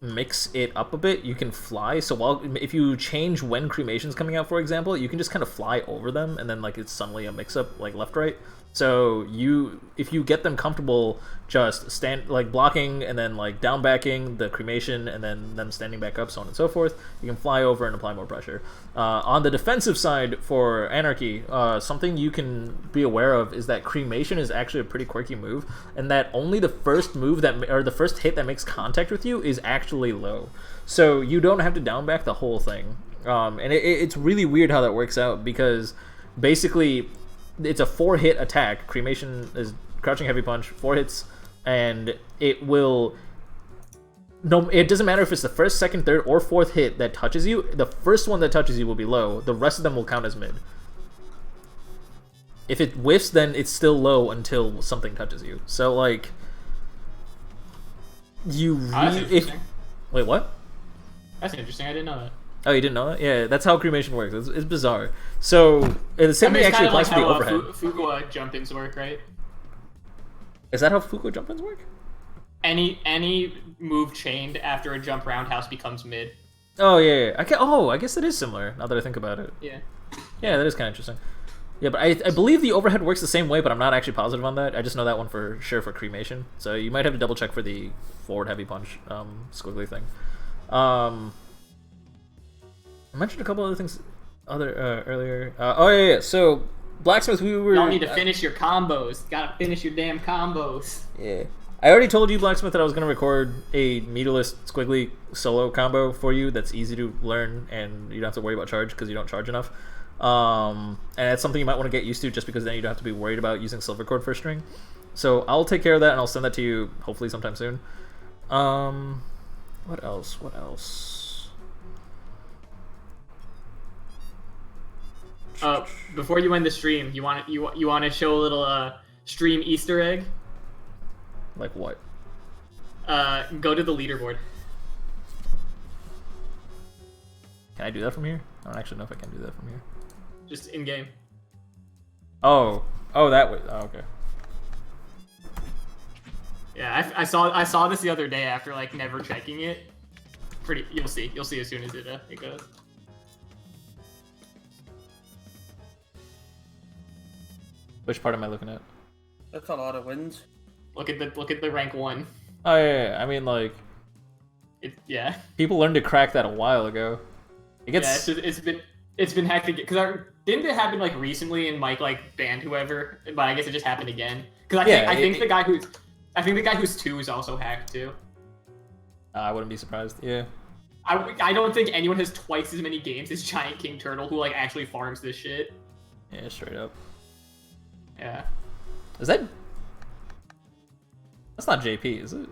mix it up a bit. You can fly. So if you change when Cremation's coming out, for example, you can just kind of fly over them, and then like it's suddenly a mix-up, like left-right. So if you get them comfortable, just stand like blocking and then like down backing the Cremation and then them standing back up, so on and so forth. You can fly over and apply more pressure. On the defensive side for Anarchy, something you can be aware of is that Cremation is actually a pretty quirky move, and that only the first move the first hit that makes contact with you is actually low. So you don't have to down back the whole thing. And it's really weird how that works out, because basically it's a 4-hit attack. Cremation is crouching heavy punch, 4 hits, and it will. No, it doesn't matter if it's the first, second, third, or fourth hit that touches you. The first one that touches you will be low. The rest of them will count as mid. If it whiffs, then it's still low until something touches you. So like, wait, what? That's interesting. I didn't know that. Oh, you didn't know that? Yeah, that's how Cremation works. It's bizarre. So the same thing actually applies to the overhead. Fuqua jump-ins work, right? Is that how Fuqua jump-ins work? Any move chained after a jump roundhouse becomes mid. Oh yeah. I guess that is similar. Now that I think about it. Yeah. Yeah, that is kind of interesting. Yeah, but I believe the overhead works the same way, but I'm not actually positive on that. I just know that one for sure for Cremation. So you might have to double check for the forward heavy punch squiggly thing. I mentioned a couple other things earlier. Oh yeah. So Blacksmith, we were. Y'all need to finish your combos. Gotta finish your damn combos. Yeah. I already told you, Blacksmith, that I was gonna record a meterless squiggly solo combo for you. That's easy to learn, and you don't have to worry about charge because you don't charge enough. And that's something you might want to get used to, just because then you don't have to be worried about using silver cord first string. So I'll take care of that, and I'll send that to you hopefully sometime soon. What else? Before you end the stream, you want to show a little stream Easter egg? Like what? Go to the leaderboard. Can I do that from here? I don't actually know if I can do that from here. Just in game. Oh, that way. Oh, okay. Yeah, I saw this the other day after like never checking it. You'll see as soon as it goes. Which part am I looking at? That's a lot of wins. Look at the rank 1. Oh yeah. I mean, like, yeah. people learned to crack that a while ago. It's been hectic because didn't it happen like recently and Mike like banned whoever, but I guess it just happened again because I think the guy who's 2 is also hacked too. I wouldn't be surprised. Yeah. I don't think anyone has twice as many games as Giant King Turtle who like actually farms this shit. Yeah, straight up. Yeah. Is that? That's not JP, is it?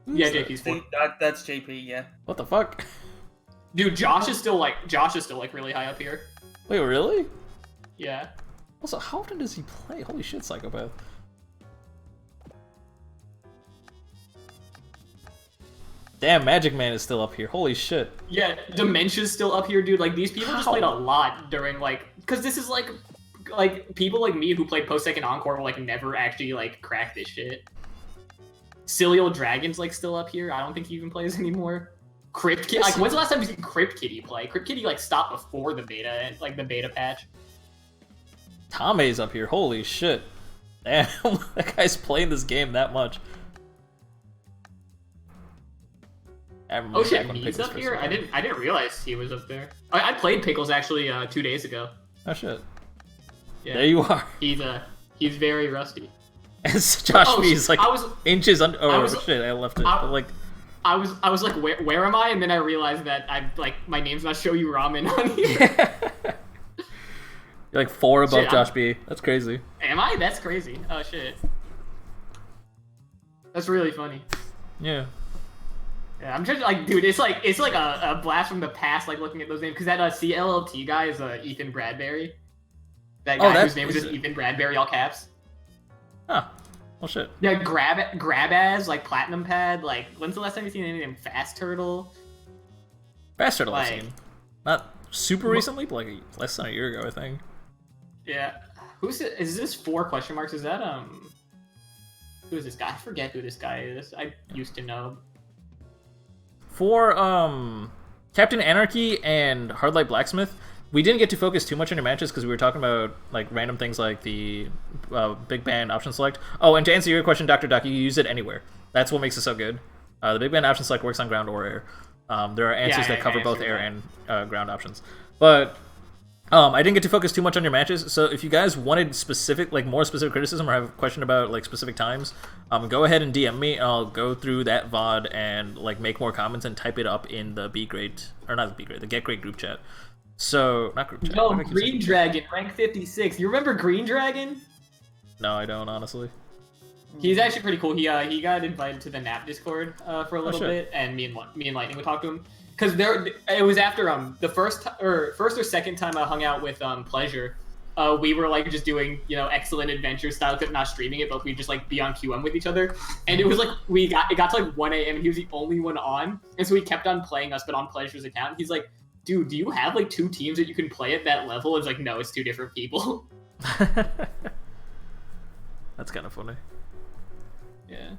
Yeah, JP's 4. That's JP. Yeah. What the fuck? Dude, Josh is still like really high up here. Wait, really? Yeah. Also, how often does he play? Holy shit, Psychopath. Damn, Magic Man is still up here. Holy shit. Yeah, Dementia's still up here, dude. Like, these people just played a lot during, like... Because this is, like, people like me who played post-second Encore will, like, never actually, like, crack this shit. Silly Old Dragon's, like, still up here. I don't think he even plays anymore. Crypt Kitty... Like, when's the last time you seen Crypt Kitty play? Crypt Kitty, like, stopped before the beta, like, the beta patch. Tame's up here. Holy shit. Damn, that guy's playing this game that much. Oh shit, he's up here? I didn't realize he was up there. I played Pickles actually 2 days ago. Oh shit. Yeah. There you are. He's very rusty. And Josh B is like I was, inches under. Oh I was, shit, I left it. I, But like, I was like, where am I? And then I realized that my name's not Show You Ramen on here. You're like 4 above Shit, Josh B. That's crazy. Am I? That's crazy. Oh shit. That's really funny. Yeah. Yeah, I'm just like, dude, it's like a blast from the past, like looking at those names, because that CLLT guy is Ethan Bradbury. That guy whose name was just Ethan Bradbury, all caps. Huh. Well, shit. Yeah, grab like Platinum Pad. Like, when's the last time you seen anything? Fast Turtle. Fast Turtle I've seen. Not super recently, but like less than a year ago, I think. Yeah. Is this 4 question marks? Is that who is this guy? I forget who this guy is. I used to know. For Captain Anarchy and Hardlight Blacksmith, we didn't get to focus too much on your matches because we were talking about like random things like the big band option select. Oh, and to answer your question, Dr. Duck, you use it anywhere. That's what makes it so good. The big band option select works on ground or air. There are answers that cover both air and ground options. But I didn't get to focus too much on your matches, so if you guys wanted specific, like more specific criticism or have a question about like specific times, go ahead and DM me, and I'll go through that VOD and like make more comments and type it up in the the Get Great group chat. So not group chat. No, Green Dragon, rank 56. You remember Green Dragon? No, I don't honestly. He's actually pretty cool. He got invited to the NAP Discord for a little bit, and me and Lightning would talk to him. Because it was after the first or second time I hung out with Pleasure, we were like just doing excellent adventure style, not streaming it, but we'd just like be on QM with each other, and it was like it got to like 1 a.m. and he was the only one on, and so he kept on playing us, but on Pleasure's account. He's like, dude, do you have like 2 teams that you can play at that level? It's like, no, it's 2 different people. That's kind of funny. Yeah.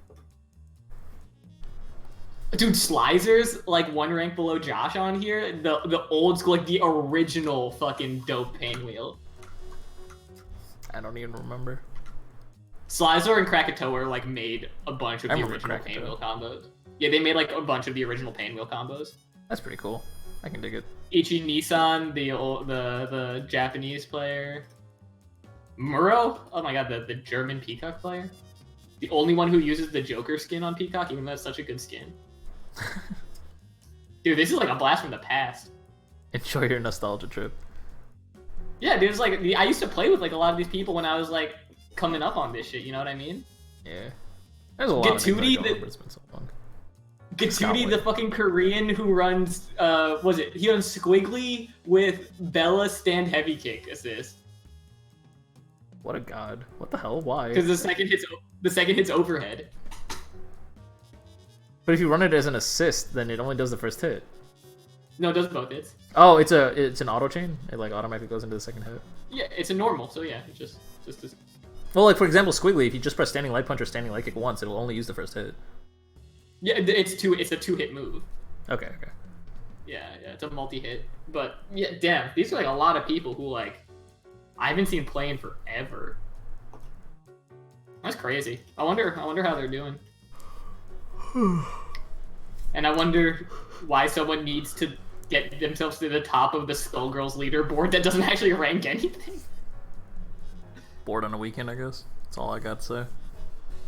Dude, Slizer's like 1 rank below Josh on here. The old school, like the original fucking dope pain wheel. I don't even remember. Slizer and Krakatoa like made a bunch of the original pain wheel combos. Yeah, they made like a bunch of the original pain wheel combos. That's pretty cool. I can dig it. Ichi Nissan, the Japanese player. Muro? Oh my god, the German Peacock player. The only one who uses the Joker skin on Peacock, even though it's such a good skin. Dude, this is like a blast from the past. Enjoy your nostalgia trip. Yeah, dude, it's like I used to play with like a lot of these people when I was like coming up on this shit. You know what I mean? Yeah. There's a lot of things I don't remember. It's been so long. Gattuti, the fucking Korean who runs, he runs Squiggly with Bella stand heavy kick assist. What a god! What the hell? Why? Because the second hits overhead. But if you run it as an assist, then it only does the first hit. No, it does both hits. Oh, it's an auto chain. It like automatically goes into the second hit. Yeah, it's a normal. So yeah, it's just. Well, like for example, Squiggly, if you just press standing light punch or standing light kick once, it will only use the first hit. Yeah, it's a 2-hit move. Okay. Yeah, it's a multi-hit. But yeah, damn, these are like a lot of people who like I haven't seen play in forever. That's crazy. I wonder how they're doing. And I wonder why someone needs to get themselves to the top of the Skullgirls leaderboard that doesn't actually rank anything. Bored on a weekend, I guess. That's all I got to say.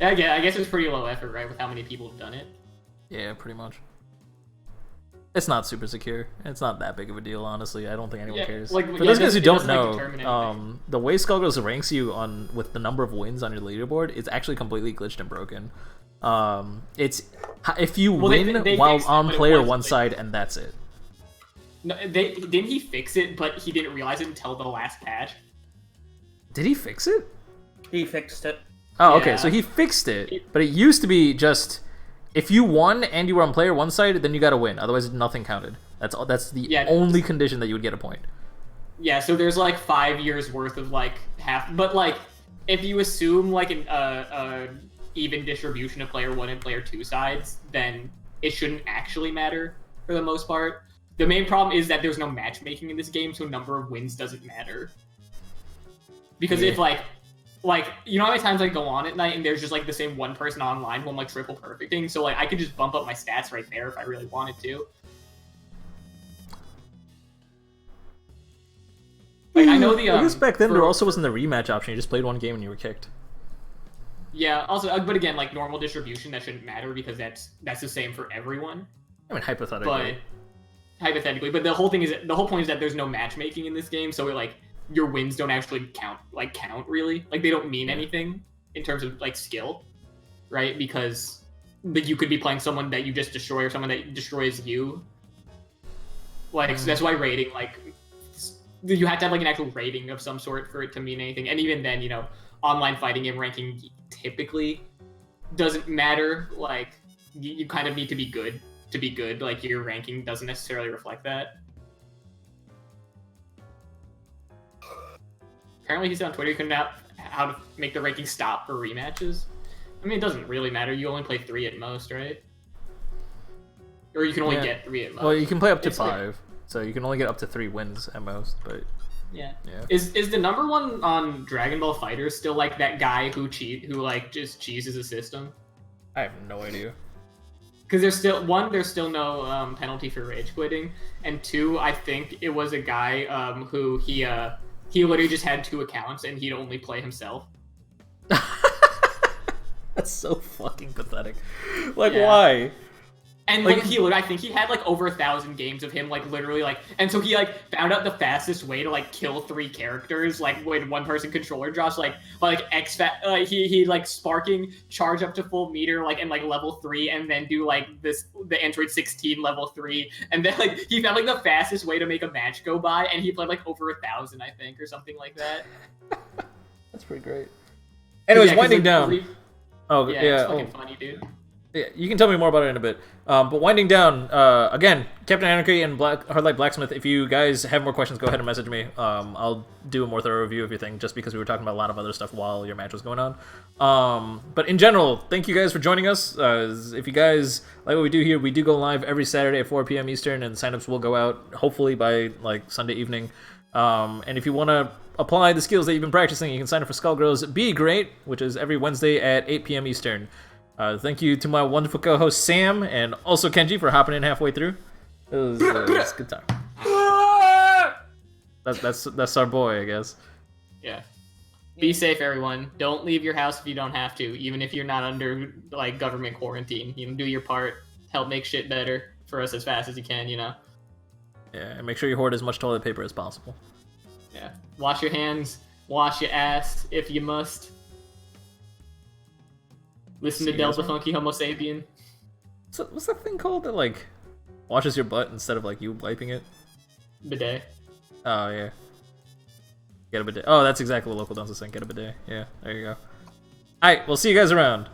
Yeah, I guess it's pretty low effort, right, with how many people have done it. Yeah, pretty much. It's not super secure. It's not that big of a deal, honestly. I don't think anyone cares. For those guys who don't know, the way Skullgirls ranks you with the number of wins on your leaderboard is actually completely glitched and broken. It's if you win while on player one side, and that's it. No, didn't he fix it, but he didn't realize it until the last patch. Did he fix it? He fixed it. Oh, okay. So he fixed it, but it used to be just if you won and you were on player one side, then you got to win. Otherwise, nothing counted. That's the only condition that you would get a point. Yeah. So there's like 5 years worth of like half, but like if you assume like an even distribution of player 1 and player 2 sides, then it shouldn't actually matter for the most part. The main problem is that there's no matchmaking in this game, so number of wins doesn't matter. Because if like you know how many times I go on at night and there's just like the same one person online who I'm like triple perfecting, so like I could just bump up my stats right there if I really wanted to. Like I know the I guess back then there also wasn't the rematch option. You just played one game and you were kicked. Yeah. Also, but again, like normal distribution, that shouldn't matter because that's the same for everyone. I mean, hypothetically. But hypothetically, but the whole point is that there's no matchmaking in this game, so like your wins don't actually count really. Like they don't mean anything in terms of like skill, right? Because you could be playing someone that you just destroy or someone that destroys you. Like so that's why rating, like you have to have like an actual rating of some sort for it to mean anything. And even then, online fighting game ranking typically doesn't matter. Like you kind of need to be good to be good. Like your ranking doesn't necessarily reflect that. Apparently he said on Twitter you couldn't out how to make the ranking stop for rematches. I mean, it doesn't really matter. You only play 3 at most, right? Or you can only get 3 at most. Well, you can play up to 5, so you can only get up to 3 wins at most. But yeah. Is the number one on Dragon Ball FighterZ still like that guy who like just cheeses a system? I have no idea. Because there's still no penalty for rage quitting, and 2, I think it was a guy who he literally just had 2 accounts and he'd only play himself. That's so fucking pathetic. Like, why? And like I think he had like over 1,000 games of him, like literally like, and so he like found out the fastest way to like kill 3 characters, like when one person controller drops, like he like sparking charge up to full meter, like in like level 3, and then do like the Android 16 level 3, and then like he found like the fastest way to make a match go by, and he played like over 1,000, I think, or something like that. That's pretty great. Anyways, winding down. It's fucking funny, dude. Yeah, you can tell me more about it in a bit. But winding down, again, Captain Anarchy and Hardlight Blacksmith, if you guys have more questions, go ahead and message me. I'll do a more thorough review of your thing, just because we were talking about a lot of other stuff while your match was going on. But in general, thank you guys for joining us. If you guys like what we do here, we do go live every Saturday at 4 p.m. Eastern, and signups will go out, hopefully, by like Sunday evening. And if you want to apply the skills that you've been practicing, you can sign up for Skullgirls Get Gr8, which is every Wednesday at 8 p.m. Eastern. Thank you to my wonderful co-host Sam and also Kenji for hopping in halfway through. It was a good time. That's our boy, I guess. Yeah. Be safe, everyone. Don't leave your house if you don't have to, even if you're not under like government quarantine. Do your part. Help make shit better for us as fast as you can. Yeah, and make sure you hoard as much toilet paper as possible. Yeah. Wash your hands. Wash your ass if you must. Listen to Delta Funky Homo Sapien. So, what's that thing called that, like, washes your butt instead of, like, you wiping it? Bidet. Oh, yeah. Get a bidet. Oh, that's exactly what Local Dunce is saying. Get a bidet. Yeah, there you go. Alright, we'll see you guys around.